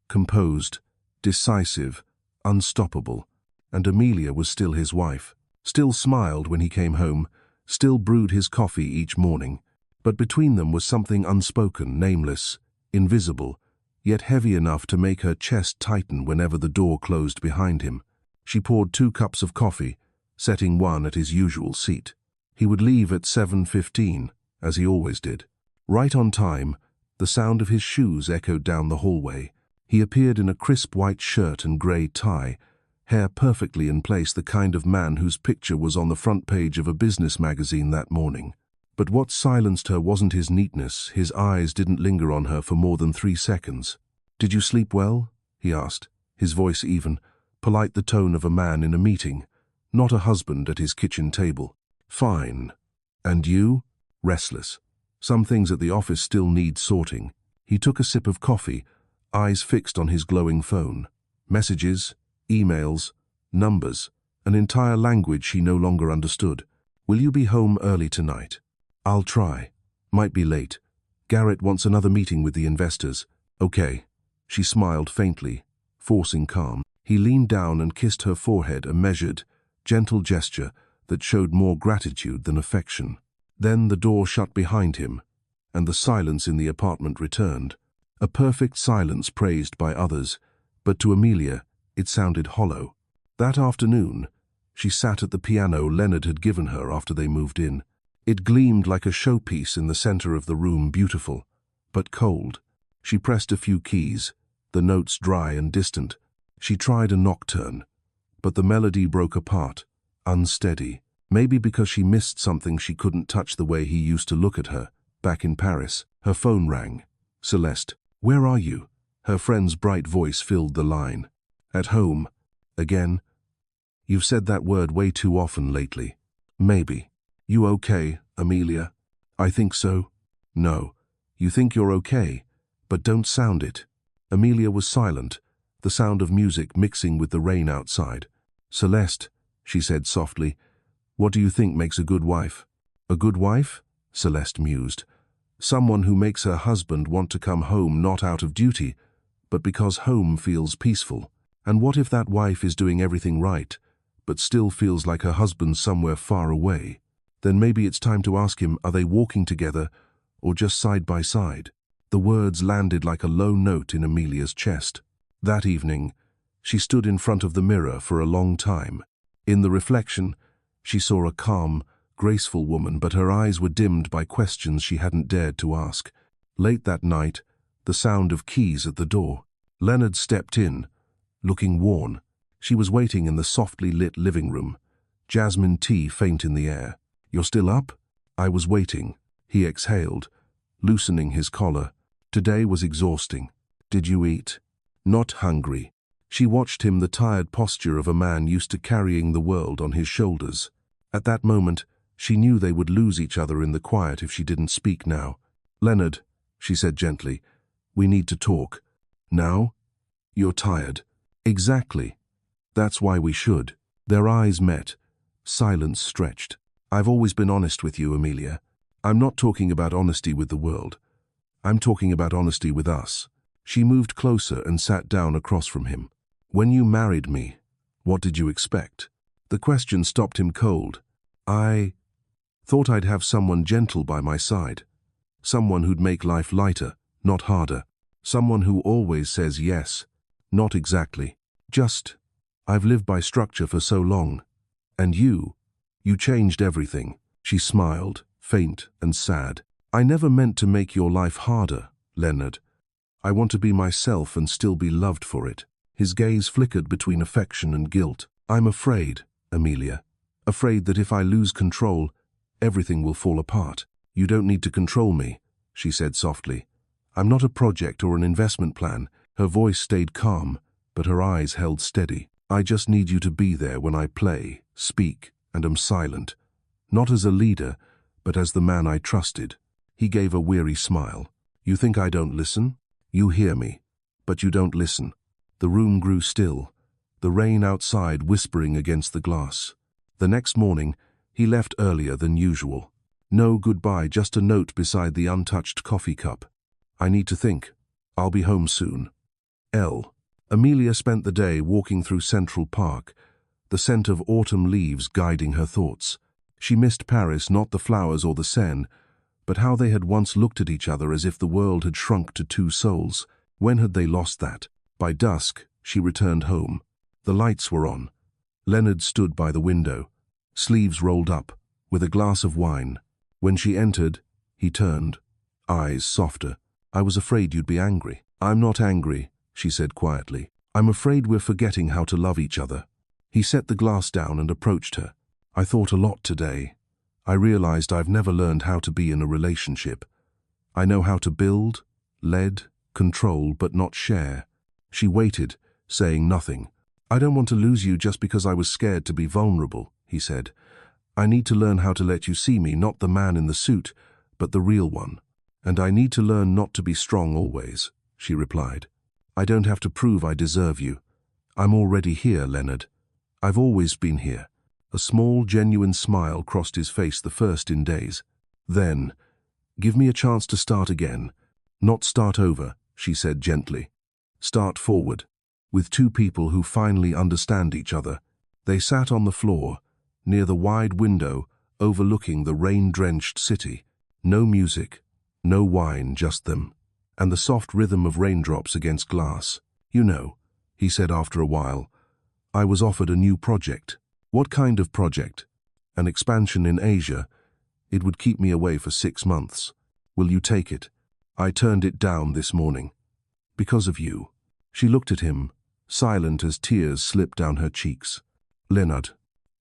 Composed, decisive, unstoppable. And Amelia was still his wife, still smiled when he came home, still brewed his coffee each morning. But between them was something unspoken, nameless, invisible, yet heavy enough to make her chest tighten whenever the door closed behind him. She poured 2 cups of coffee, setting one at his usual seat. He would leave at 7:15, as he always did. Right on time, the sound of his shoes echoed down the hallway. He appeared in a crisp white shirt and grey tie, hair perfectly in place, the kind of man whose picture was on the front page of a business magazine that morning. But what silenced her wasn't his neatness. His eyes didn't linger on her for more than 3 seconds. "Did you sleep well?" he asked, his voice even, polite, the tone of a man in a meeting, not a husband at his kitchen table. "Fine. And you?" "Restless. Some things at the office still need sorting." He took a sip of coffee, eyes fixed on his glowing phone. Messages, emails, numbers, an entire language she no longer understood. "Will you be home early tonight?" "I'll try. Might be late. Garrett wants another meeting with the investors." "Okay." She smiled faintly, forcing calm. He leaned down and kissed her forehead, a measured, gentle gesture that showed more gratitude than affection. Then the door shut behind him, and the silence in the apartment returned. A perfect silence praised by others, but to Amelia, it sounded hollow. That afternoon, she sat at the piano Leonard had given her after they moved in. It gleamed like a showpiece in the center of the room, beautiful, but cold. She pressed a few keys, the notes dry and distant. She tried a nocturne, but the melody broke apart, unsteady. Maybe because she missed something, she couldn't touch the way he used to look at her, back in Paris. Her phone rang. "Celeste, where are you?" Her friend's bright voice filled the line. "At home. Again? You've said that word way too often lately." "Maybe." "You okay, Amelia?" "I think so." "No. You think you're okay, but don't sound it." Amelia was silent, the sound of music mixing with the rain outside. "Celeste," she said softly, "what do you think makes a good wife?" "A good wife?" Celeste mused. "Someone who makes her husband want to come home, not out of duty, but because home feels peaceful. And what if that wife is doing everything right, but still feels like her husband's somewhere far away? Then maybe it's time to ask him, are they walking together or just side by side?" The words landed like a low note in Amelia's chest. That evening, she stood in front of the mirror for a long time. In the reflection, she saw a calm, graceful woman, but her eyes were dimmed by questions she hadn't dared to ask. Late that night, the sound of keys at the door. Leonard stepped in, looking worn. She was waiting in the softly lit living room, jasmine tea faint in the air. "You're still up?" "I was waiting," he exhaled, loosening his collar. Today was exhausting. Did you eat? Not hungry. She watched him, the tired posture of a man used to carrying the world on his shoulders. At that moment, she knew they would lose each other in the quiet if she didn't speak now. Leonard, she said gently, we need to talk. Now? You're tired. Exactly. That's why we should. Their eyes met. Silence stretched. I've always been honest with you, Amelia. I'm not talking about honesty with the world. I'm talking about honesty with us. She moved closer and sat down across from him. When you married me, what did you expect? The question stopped him cold. I thought I'd have someone gentle by my side. Someone who'd make life lighter, not harder. Someone who always says yes. Not exactly. Just, I've lived by structure for so long. And you changed everything. She smiled, faint and sad. I never meant to make your life harder, Leonard. I want to be myself and still be loved for it. His gaze flickered between affection and guilt. I'm afraid, Amelia. Afraid that if I lose control, everything will fall apart. You don't need to control me, she said softly. I'm not a project or an investment plan. Her voice stayed calm, but her eyes held steady. I just need you to be there when I play, speak, and am silent. Not as a leader, but as the man I trusted. He gave a weary smile. You think I don't listen? You hear me, but you don't listen. The room grew still, the rain outside whispering against the glass. The next morning, he left earlier than usual. No goodbye, just a note beside the untouched coffee cup. I need to think. I'll be home soon. L. Amelia spent the day walking through Central Park, the scent of autumn leaves guiding her thoughts. She missed Paris, not the flowers or the Seine, but how they had once looked at each other as if the world had shrunk to two souls. When had they lost that? By dusk, she returned home. The lights were on. Leonard stood by the window, sleeves rolled up, with a glass of wine. When she entered, he turned, eyes softer. I was afraid you'd be angry. I'm not angry, she said quietly. I'm afraid we're forgetting how to love each other. He set the glass down and approached her. I thought a lot today. I realized I've never learned how to be in a relationship. I know how to build, lead, control, but not share. She waited, saying nothing. I don't want to lose you just because I was scared to be vulnerable, he said. I need to learn how to let you see me, not the man in the suit, but the real one. And I need to learn not to be strong always, she replied. I don't have to prove I deserve you. I'm already here, Leonard. I've always been here. A small, genuine smile crossed his face, the first in days. Then, give me a chance to start again. Not start over, she said gently. Start forward. With two people who finally understand each other. They sat on the floor, near the wide window, overlooking the rain-drenched city. No music, no wine, just them. And the soft rhythm of raindrops against glass. You know, he said after a while, I was offered a new project. What kind of project? An expansion in Asia. It would keep me away for 6 months. Will you take it? I turned it down this morning. Because of you. She looked at him, silent as tears slipped down her cheeks. Leonard,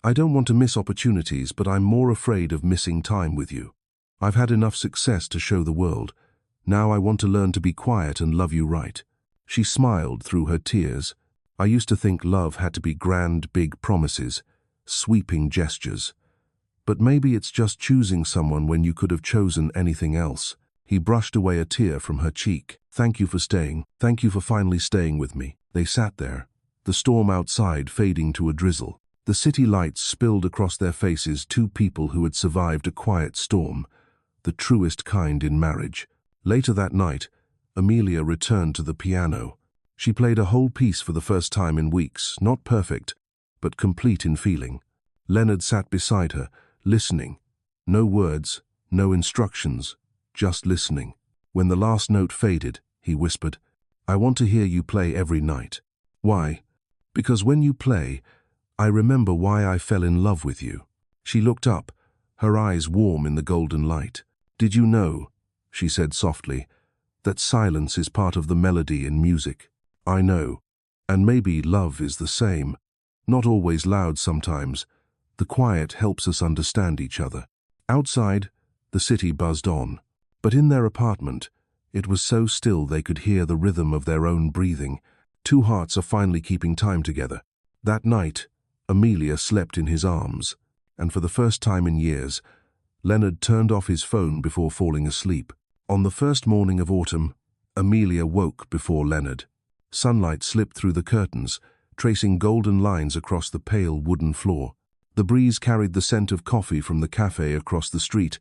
I don't want to miss opportunities, but I'm more afraid of missing time with you. I've had enough success to show the world. Now I want to learn to be quiet and love you right. She smiled through her tears. I used to think love had to be grand, big promises, sweeping gestures. But maybe it's just choosing someone when you could have chosen anything else. He brushed away a tear from her cheek. Thank you for staying. Thank you for finally staying with me. They sat there, the storm outside fading to a drizzle. The city lights spilled across their faces, two people who had survived a quiet storm, the truest kind in marriage. Later that night, Amelia returned to the piano. She played a whole piece for the first time in weeks, not perfect, but complete in feeling. Leonard sat beside her, listening. No words, no instructions, just listening. When the last note faded, he whispered, I want to hear you play every night. Why? Because when you play, I remember why I fell in love with you. She looked up, her eyes warm in the golden light. Did you know, she said softly, that silence is part of the melody in music? I know. And maybe love is the same. Not always loud sometimes. The quiet helps us understand each other. Outside, the city buzzed on. But in their apartment, It was so still they could hear the rhythm of their own breathing. Two hearts are finally keeping time together. That night, Amelia slept in his arms, and for the first time in years, Leonard turned off his phone before falling asleep. On the first morning of autumn, Amelia woke before Leonard. Sunlight slipped through the curtains, tracing golden lines across the pale wooden floor. The breeze carried the scent of coffee from the cafe across the street,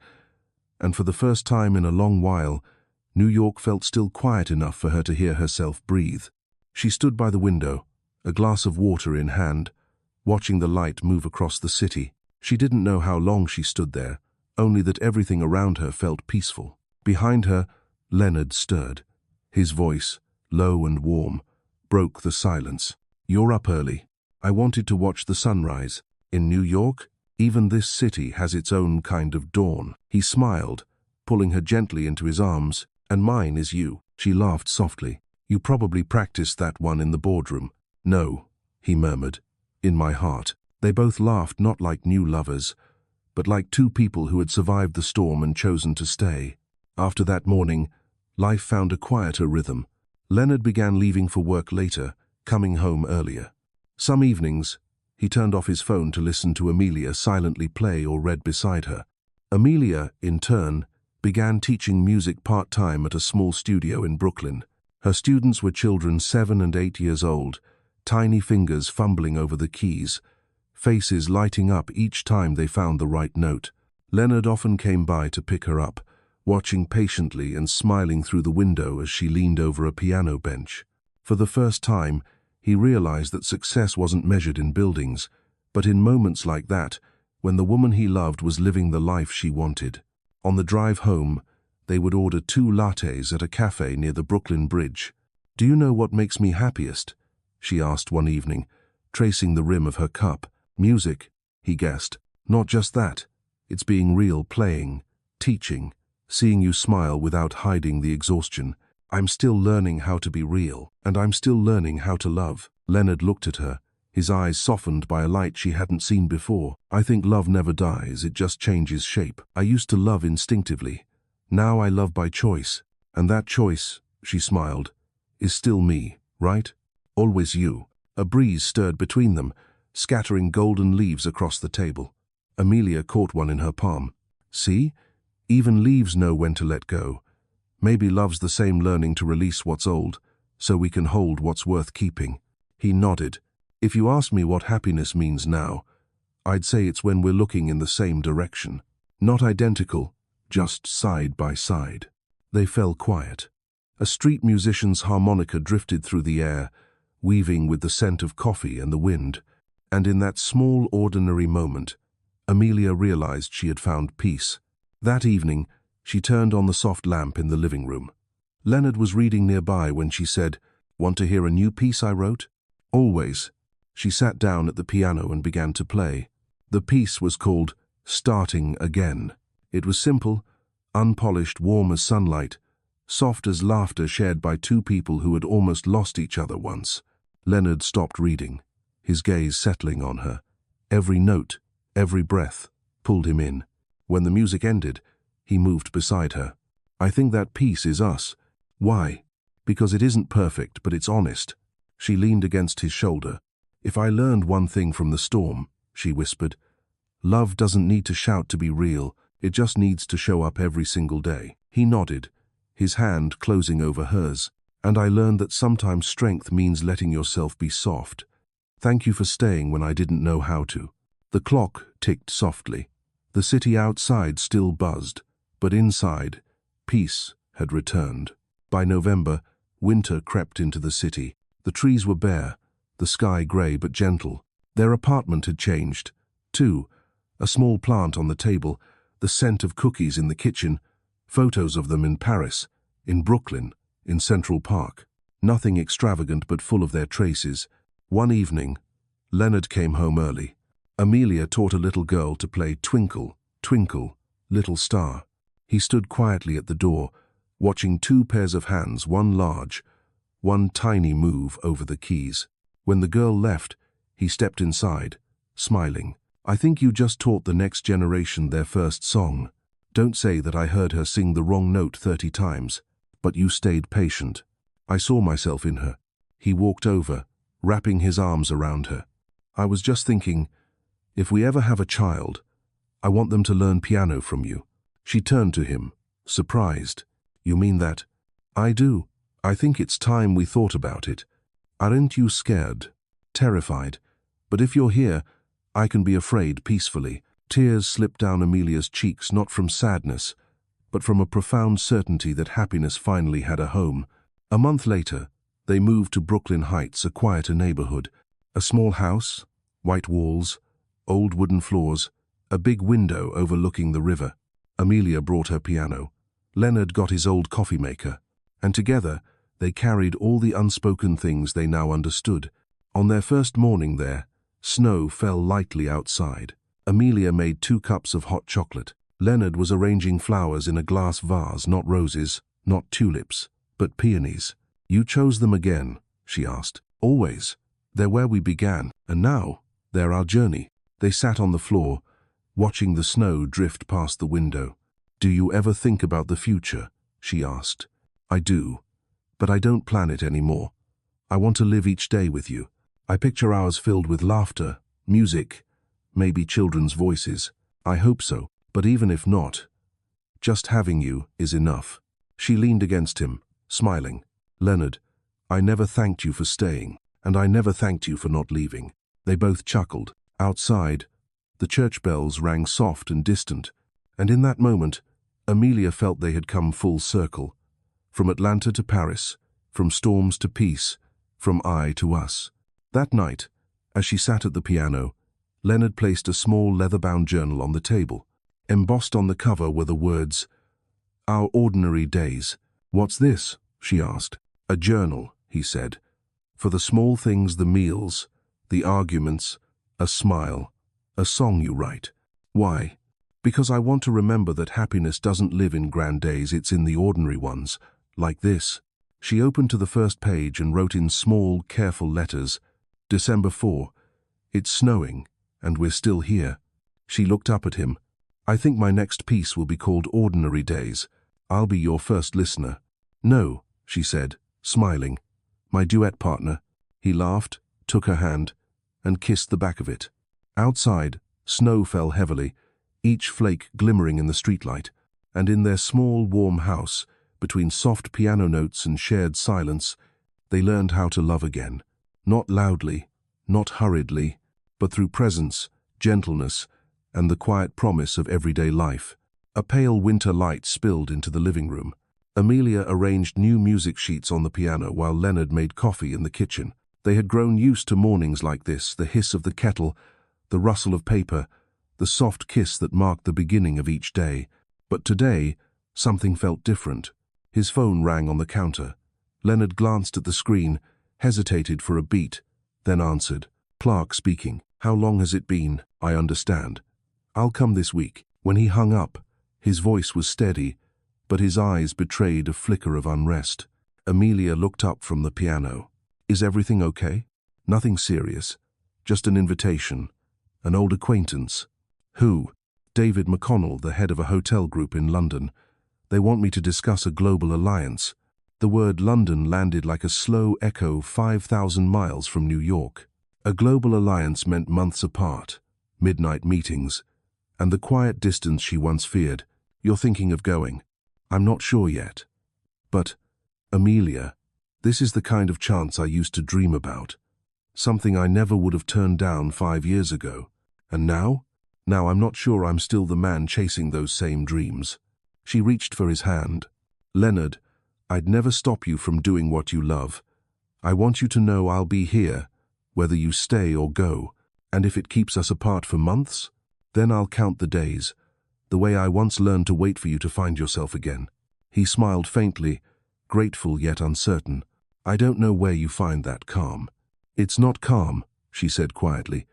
and for the first time in a long while, New York felt still quiet enough for her to hear herself breathe. She stood by the window, a glass of water in hand, watching the light move across the city. She didn't know how long she stood there, only that everything around her felt peaceful. Behind her, Leonard stirred. His voice, low and warm, broke the silence. "You're up early. I wanted to watch the sunrise. In New York, even this city has its own kind of dawn." He smiled, pulling her gently into his arms. "And mine is you." She laughed softly. "You probably practiced that one in the boardroom." "No," he murmured, "in my heart." They both laughed, not like new lovers, but like two people who had survived the storm and chosen to stay. After that morning, life found a quieter rhythm. Leonard began leaving for work later, coming home earlier. Some evenings, he turned off his phone to listen to Amelia silently play or read beside her. Amelia, in turn, began teaching music part-time at a small studio in Brooklyn. Her students were children 7 and 8 years old, tiny fingers fumbling over the keys, faces lighting up each time they found the right note. Leonard often came by to pick her up, watching patiently and smiling through the window as she leaned over a piano bench. For the first time, he realized that success wasn't measured in buildings, but in moments like that, when the woman he loved was living the life she wanted. On the drive home, they would order 2 lattes at a cafe near the Brooklyn Bridge. "Do you know what makes me happiest?" she asked one evening, tracing the rim of her cup. "Music," he guessed. "Not just that. It's being real, playing, teaching, seeing you smile without hiding the exhaustion. I'm still learning how to be real, and I'm still learning how to love." Leonard looked at her, his eyes softened by a light she hadn't seen before. "I think love never dies, it just changes shape. I used to love instinctively. Now I love by choice. And that choice," she smiled, "is still me, right? Always you." A breeze stirred between them, scattering golden leaves across the table. Amelia caught one in her palm. "See? Even leaves know when to let go. Maybe love's the same, learning to release what's old, so we can hold what's worth keeping." He nodded. "If you ask me what happiness means now, I'd say it's when we're looking in the same direction. Not identical, just side by side." They fell quiet. A street musician's harmonica drifted through the air, weaving with the scent of coffee and the wind. And in that small, ordinary moment, Amelia realized she had found peace. That evening, she turned on the soft lamp in the living room. Leonard was reading nearby when she said, "Want to hear a new piece I wrote?" "Always." She sat down at the piano and began to play. The piece was called "Starting Again." It was simple, unpolished, warm as sunlight, soft as laughter shared by two people who had almost lost each other once. Leonard stopped reading, his gaze settling on her. Every note, every breath, pulled him in. When the music ended, he moved beside her. "I think that piece is us." "Why?" "Because it isn't perfect, but it's honest." She leaned against his shoulder. "If I learned one thing from the storm," she whispered, "love doesn't need to shout to be real, it just needs to show up every single day." He nodded, his hand closing over hers. "And I learned that sometimes strength means letting yourself be soft. Thank you for staying when I didn't know how to." The clock ticked softly. The city outside still buzzed, but inside, peace had returned. By November, winter crept into the city. The trees were bare, the sky grey but gentle. Their apartment had changed, too. A small plant on the table, the scent of cookies in the kitchen, photos of them in Paris, in Brooklyn, in Central Park. Nothing extravagant but full of their traces. One evening, Leonard came home early. Amelia taught a little girl to play Twinkle, Twinkle, Little Star. He stood quietly at the door, watching 2 pairs of hands, one large, one tiny, move over the keys. When the girl left, he stepped inside, smiling. "I think you just taught the next generation their first song. Don't say that I heard her sing the wrong note 30 times. But you stayed patient. I saw myself in her. He walked over, wrapping his arms around her. I was just thinking, if we ever have a child, I want them to learn piano from you. She turned to him, surprised. You mean that? I do. I think it's time we thought about it. Aren't you scared? Terrified? But if you're here, I can be afraid peacefully. Tears slipped down Amelia's cheeks, not from sadness, but from a profound certainty that happiness finally had a home. A month later, they moved to Brooklyn Heights, a quieter neighborhood. A small house, white walls, old wooden floors, a big window overlooking the river. Amelia brought her piano. Leonard got his old coffee maker, and together they carried all the unspoken things they now understood. On their first morning there, snow fell lightly outside. Amelia made 2 cups of hot chocolate. Leonard was arranging flowers in a glass vase, not roses, not tulips, but peonies. You chose them again, she asked. Always. They're where we began, and now they're our journey. They sat on the floor, watching the snow drift past the window. Do you ever think about the future? She asked. I do, but I don't plan it anymore. I want to live each day with you. I picture hours filled with laughter, music, maybe children's voices. I hope so, but even if not, just having you is enough. She leaned against him, smiling. Leonard, I never thanked you for staying, and I never thanked you for not leaving. They both chuckled. Outside, the church bells rang soft and distant, and in that moment, Amelia felt they had come full circle. From Atlanta to Paris, from storms to peace, from I to us. That night, as she sat at the piano, Leonard placed a small leather-bound journal on the table. Embossed on the cover were the words, Our Ordinary Days. What's this? She asked. A journal, he said. For the small things, the meals, the arguments, a smile, a song you write. Why? Because I want to remember that happiness doesn't live in grand days, it's in the ordinary ones, like this. She opened to the first page and wrote in small, careful letters, December 4. It's snowing, and we're still here. She looked up at him. I think my next piece will be called Ordinary Days. I'll be your first listener. No, she said, smiling. My duet partner. He laughed, took her hand, and kissed the back of it. Outside, snow fell heavily, each flake glimmering in the streetlight, and in their small, warm house, between soft piano notes and shared silence, they learned how to love again. Not loudly, not hurriedly, but through presence, gentleness, and the quiet promise of everyday life. A pale winter light spilled into the living room. Amelia arranged new music sheets on the piano while Leonard made coffee in the kitchen. They had grown used to mornings like this, the hiss of the kettle, the rustle of paper, the soft kiss that marked the beginning of each day. But today, something felt different. His phone rang on the counter. Leonard glanced at the screen, hesitated for a beat, then answered. Clark speaking. How long has it been? I understand. I'll come this week. When he hung up, his voice was steady, but his eyes betrayed a flicker of unrest. Amelia looked up from the piano. Is everything okay? Nothing serious. Just an invitation. An old acquaintance. Who? David McConnell, the head of a hotel group in London. They want me to discuss a global alliance. The word London landed like a slow echo 5,000 miles from New York. A global alliance meant months apart, midnight meetings, and the quiet distance she once feared. You're thinking of going. I'm not sure yet. But, Amelia, this is the kind of chance I used to dream about. Something I never would have turned down 5 years ago. And now? Now I'm not sure I'm still the man chasing those same dreams. She reached for his hand. Leonard, I'd never stop you from doing what you love. I want you to know I'll be here, whether you stay or go. And if it keeps us apart for months, then I'll count the days, the way I once learned to wait for you to find yourself again. He smiled faintly, grateful yet uncertain. I don't know where you find that calm. It's not calm, she said quietly.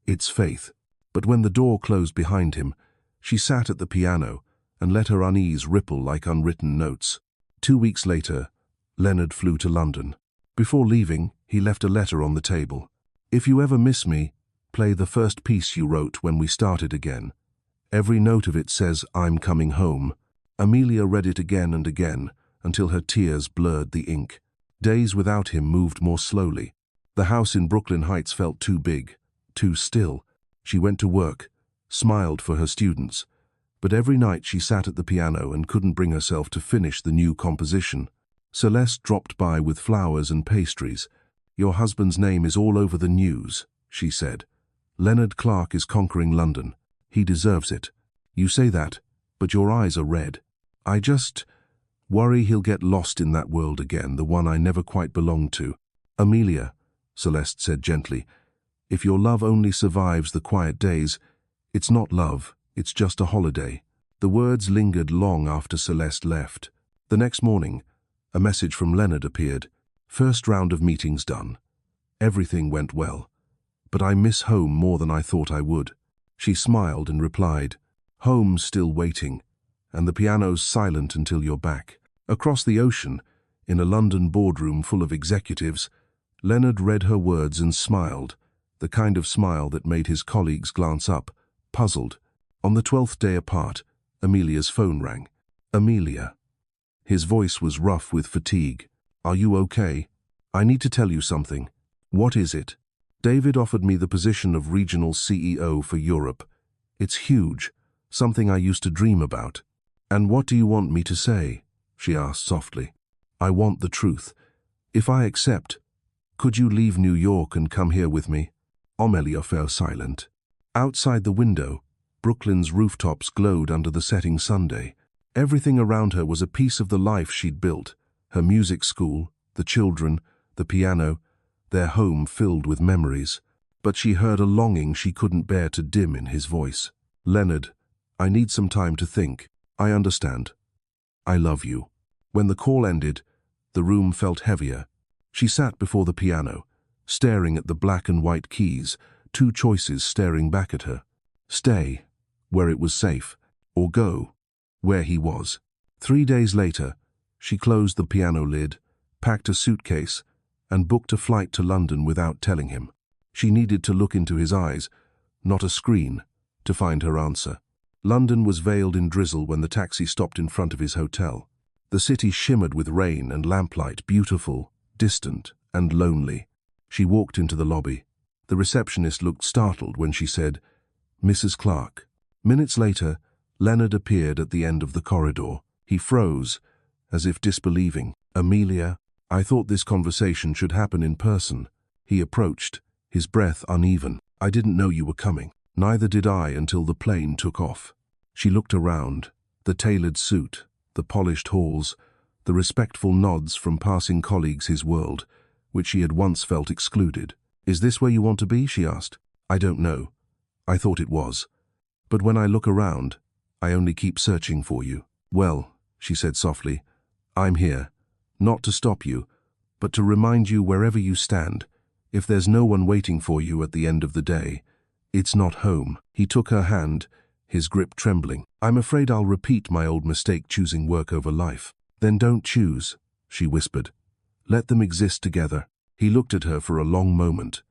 It's faith. But when the door closed behind him, she sat at the piano and let her unease ripple like unwritten notes. 2 weeks later, Leonard flew to London. Before leaving, he left a letter on the table. If you ever miss me, play the first piece you wrote when we started again. Every note of it says, I'm coming home. Amelia read it again and again, until her tears blurred the ink. Days without him moved more slowly. The house in Brooklyn Heights felt too big, too still. She went to work, smiled for her students, but every night she sat at the piano and couldn't bring herself to finish the new composition. Celeste dropped by with flowers and pastries. "Your husband's name is all over the news," she said. "Leonard Clark is conquering London. He deserves it. You say that, but your eyes are red. I just worry he'll get lost in that world again, the one I never quite belonged to." "Amelia," Celeste said gently, "if your love only survives the quiet days, it's not love, it's just a holiday." The words lingered long after Celeste left. The next morning, a message from Leonard appeared. "First round of meetings done. Everything went well. But I miss home more than I thought I would." She smiled and replied, "Home's still waiting, and the piano's silent until you're back." Across the ocean, in a London boardroom full of executives, Leonard read her words and smiled, the kind of smile that made his colleagues glance up, puzzled. On the 12th day apart, Amelia's phone rang. "Amelia." His voice was rough with fatigue. "Are you okay? I need to tell you something." "What is it?" "David offered me the position of regional CEO for Europe. It's huge, something I used to dream about." "And what do you want me to say?" she asked softly. "I want the truth. If I accept, could you leave New York and come here with me?" Amelia fell silent. Outside the window, Brooklyn's rooftops glowed under the setting Sunday. Everything around her was a piece of the life she'd built: her music school, the children, the piano, their home filled with memories. But she heard a longing she couldn't bear to dim in his voice. "Leonard, I need some time to think. I understand. I love you." When the call ended, the room felt heavier. She sat before the piano, staring at the black and white keys, two choices staring back at her. Stay, where it was safe, or go, where he was. 3 days later, she closed the piano lid, packed a suitcase, and booked a flight to London without telling him. She needed to look into his eyes, not a screen, to find her answer. London was veiled in drizzle when the taxi stopped in front of his hotel. The city shimmered with rain and lamplight, beautiful, distant, and lonely. She walked into the lobby. The receptionist looked startled when she said, "Mrs. Clark." Minutes later, Leonard appeared at the end of the corridor. He froze, as if disbelieving. "Amelia, I thought this conversation should happen in person." He approached, his breath uneven. "I didn't know you were coming." "Neither did I until the plane took off." She looked around, the tailored suit, the polished halls, the respectful nods from passing colleagues, his world, which she had once felt excluded. "Is this where you want to be?" she asked. "I don't know. I thought it was. But when I look around, I only keep searching for you." "Well," she said softly, "I'm here, not to stop you, but to remind you wherever you stand, if there's no one waiting for you at the end of the day, it's not home." He took her hand, his grip trembling. "I'm afraid I'll repeat my old mistake choosing work over life." "Then don't choose," she whispered. "Let them exist together." He looked at her for a long moment,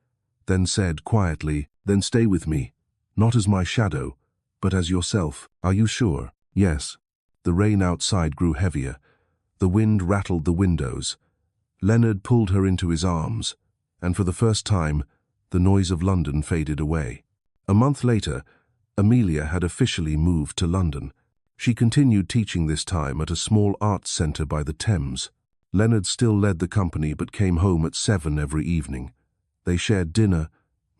then said quietly, "Then stay with me, not as my shadow, but as yourself." "Are you sure?" "Yes." The rain outside grew heavier. The wind rattled the windows. Leonard pulled her into his arms, and for the first time, the noise of London faded away. A month later, Amelia had officially moved to London. She continued teaching, this time at a small arts centre by the Thames. Leonard still led the company but came home at 7 every evening. They shared dinner,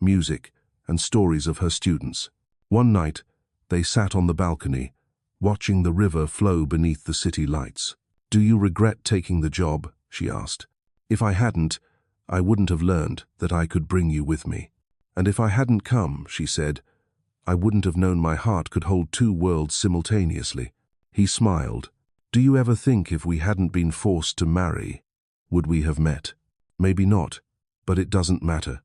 music, and stories of her students. One night, they sat on the balcony, watching the river flow beneath the city lights. "Do you regret taking the job?" she asked. "If I hadn't, I wouldn't have learned that I could bring you with me. And if I hadn't come," she said, "I wouldn't have known my heart could hold two worlds simultaneously." He smiled. "Do you ever think if we hadn't been forced to marry, would we have met? Maybe not, but it doesn't matter.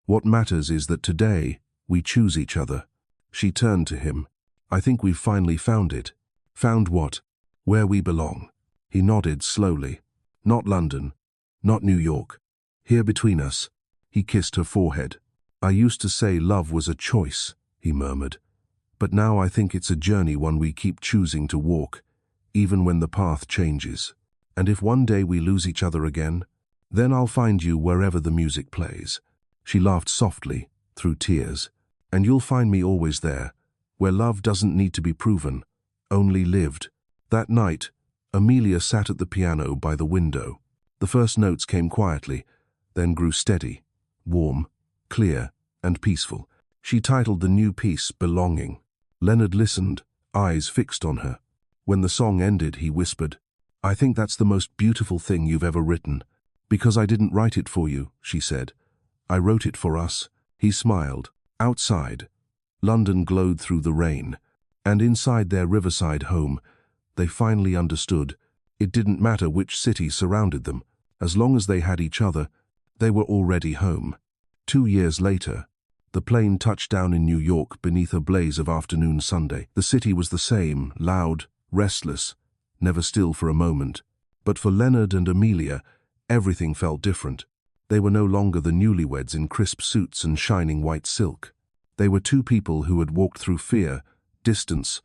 What matters is that today we choose each other." She turned to him. "I think we've finally found it." "Found what?" "Where we belong." He nodded slowly. "Not London, not New York. Here between us." He kissed her forehead. "I used to say love was a choice," he murmured. "But now I think it's a journey, one we keep choosing to walk, even when the path changes." And if one day we lose each other again, then I'll find you wherever the music plays." She laughed softly, through tears. "And you'll find me always there, where love doesn't need to be proven, only lived." That night, Amelia sat at the piano by the window. The first notes came quietly, then grew steady, warm, clear, and peaceful. She titled the new piece Belonging. Leonard listened, eyes fixed on her. When the song ended, he whispered, "I think that's the most beautiful thing you've ever written." "Because I didn't write it for you," she said. "I wrote it for us." He smiled. Outside, London glowed through the rain, and inside their riverside home, they finally understood. It didn't matter which city surrounded them. As long as they had each other, they were already home. 2 years later, the plane touched down in New York beneath a blaze of afternoon Sunday. The city was the same, loud, restless, never still for a moment. But for Leonard and Amelia, everything felt different. They were no longer the newlyweds in crisp suits and shining white silk. They were two people who had walked through fear, distance,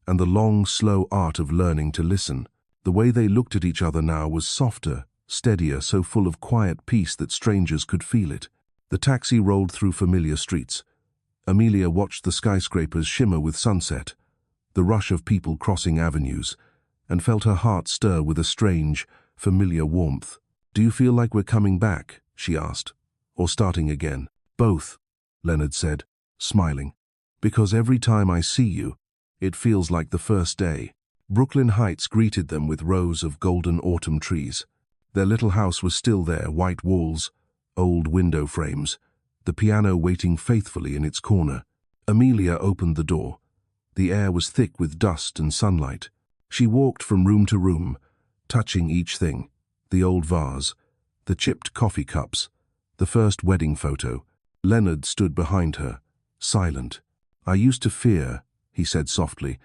and the long, slow art of learning to listen. The way they looked at each other now was softer, steadier, so full of quiet peace that strangers could feel it. The taxi rolled through familiar streets. Amelia watched the skyscrapers shimmer with sunset, the rush of people crossing avenues, and felt her heart stir with a strange, familiar warmth. "Do you feel like we're coming back?" she asked. "Or starting again?" "Both," Leonard said, smiling. "Because every time I see you, it feels like the first day." Brooklyn Heights greeted them with rows of golden autumn trees. Their little house was still there, white walls, old window frames, the piano waiting faithfully in its corner. Amelia opened the door. The air was thick with dust and sunlight. She walked from room to room, touching each thing: the old vase, the chipped coffee cups, the first wedding photo. Leonard stood behind her, silent. "I used to fear," he said softly,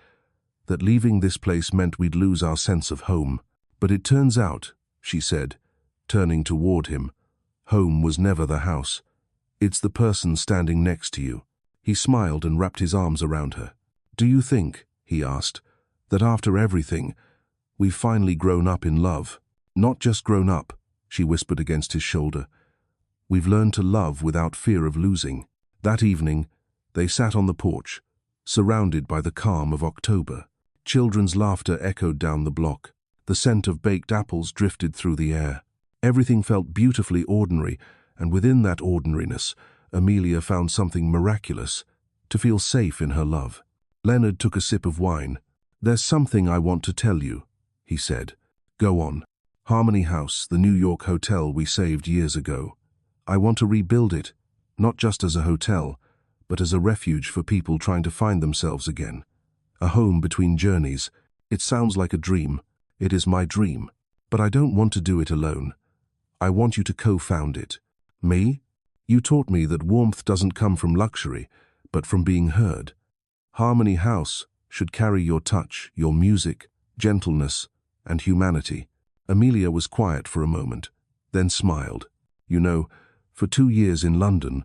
"that leaving this place meant we'd lose our sense of home. But it turns out," she said, turning toward him, "home was never the house. It's the person standing next to you." He smiled and wrapped his arms around her. "Do you think," he asked, "that after everything, we've finally grown up in love?" "Not just grown up," she whispered against his shoulder. "We've learned to love without fear of losing." That evening, they sat on the porch, surrounded by the calm of October. Children's laughter echoed down the block. The scent of baked apples drifted through the air. Everything felt beautifully ordinary, and within that ordinariness, Amelia found something miraculous: to feel safe in her love. Leonard took a sip of wine. "There's something I want to tell you," he said. "Go on." "Harmony House, the New York hotel we saved years ago. I want to rebuild it, not just as a hotel, but as a refuge for people trying to find themselves again. A home between journeys. It sounds like a dream. It is my dream. But I don't want to do it alone. I want you to co-found it." "Me? You taught me that warmth doesn't come from luxury, but from being heard. Harmony House should carry your touch, your music, gentleness, and humanity." Amelia was quiet for a moment, then smiled. "You know, for 2 years in London,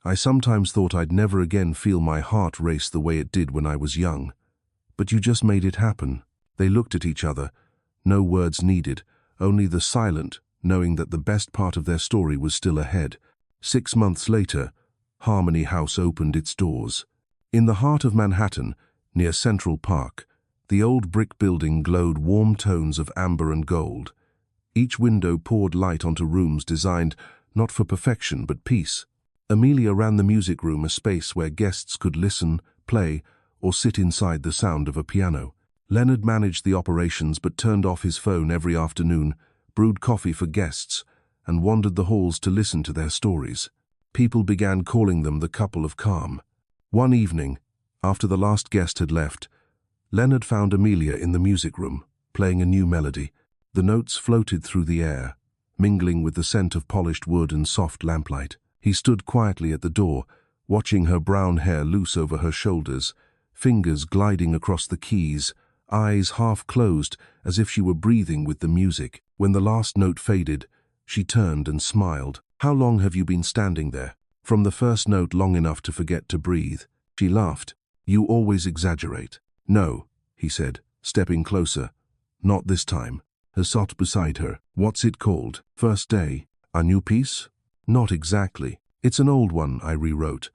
I sometimes thought I'd never again feel my heart race the way it did when I was young. But you just made it happen." They looked at each other, no words needed, only the silent, knowing that the best part of their story was still ahead. 6 months later, Harmony House opened its doors. In the heart of Manhattan, near Central Park, the old brick building glowed warm tones of amber and gold. Each window poured light onto rooms designed not for perfection but peace. Amelia ran the music room, a space where guests could listen, play, or sit inside the sound of a piano. Leonard managed the operations but turned off his phone every afternoon, brewed coffee for guests, and wandered the halls to listen to their stories. People began calling them the couple of calm. One evening, after the last guest had left, Leonard found Amelia in the music room, playing a new melody. The notes floated through the air, mingling with the scent of polished wood and soft lamplight. He stood quietly at the door, watching her brown hair loose over her shoulders, fingers gliding across the keys, eyes half closed as if she were breathing with the music. When the last note faded, she turned and smiled. "How long have you been standing there?" "From the first note, long enough to forget to breathe." She laughed. "You always exaggerate." "No," he said, stepping closer. "Not this time." her sot beside her. What's it called? First day. A new piece? Not exactly. It's an old one I rewrote.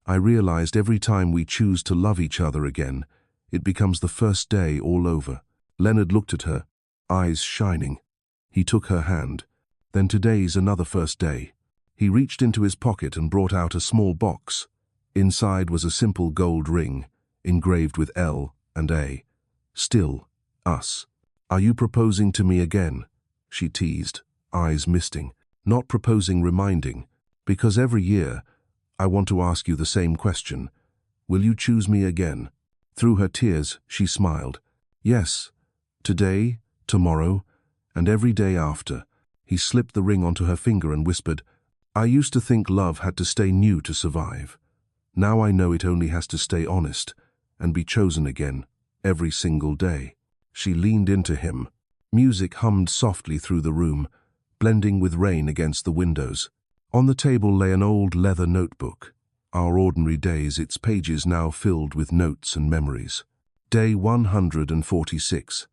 I realized every time we choose to love each other again, it becomes the first day all over. Leonard looked at her, eyes shining. He took her hand. Then today's another first day. He reached into his pocket and brought out a small box. Inside was a simple gold ring, engraved with L and A. Still, us. Are you proposing to me again? She teased, eyes misting. Not proposing, reminding. Because every year, I want to ask you the same question. Will you choose me again? Through her tears, she smiled. Yes. Today, tomorrow, and every day after. He slipped the ring onto her finger and whispered, I used to think love had to stay new to survive. Now I know it only has to stay honest and be chosen again, every single day. She leaned into him. Music hummed softly through the room, blending with rain against the windows. On the table lay an old leather notebook. Our ordinary days, its pages now filled with notes and memories. Day 146.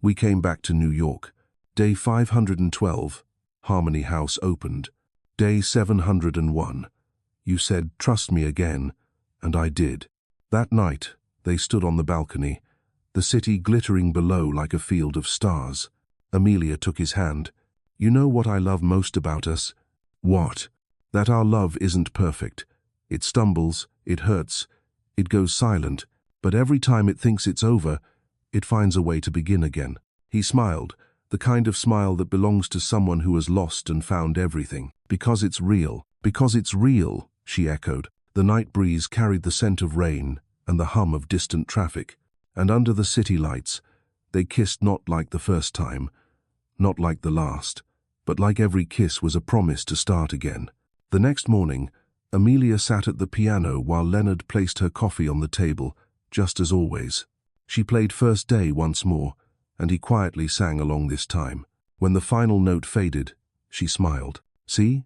We came back to New York. Day 512. Harmony House opened. Day 701. You said, trust me again, and I did. That night, they stood on the balcony, the city glittering below like a field of stars. Amelia took his hand. You know what I love most about us? What? That our love isn't perfect. It stumbles, it hurts, it goes silent, but every time it thinks it's over, it finds a way to begin again. He smiled, the kind of smile that belongs to someone who has lost and found everything. Because it's real. Because it's real, she echoed. The night breeze carried the scent of rain and the hum of distant traffic, and under the city lights, they kissed not like the first time, not like the last, but like every kiss was a promise to start again. The next morning, Amelia sat at the piano while Leonard placed her coffee on the table, just as always. She played First Day once more, and he quietly sang along this time. When the final note faded, she smiled. See?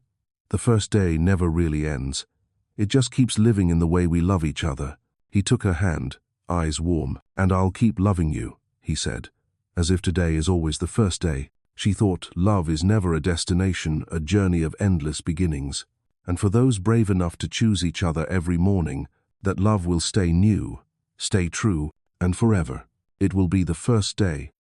The first day never really ends. It just keeps living in the way we love each other. He took her hand, eyes warm. And I'll keep loving you, he said, as if today is always the first day. She thought love is never a destination, a journey of endless beginnings. And for those brave enough to choose each other every morning, that love will stay new, stay true, and forever. It will be the first day,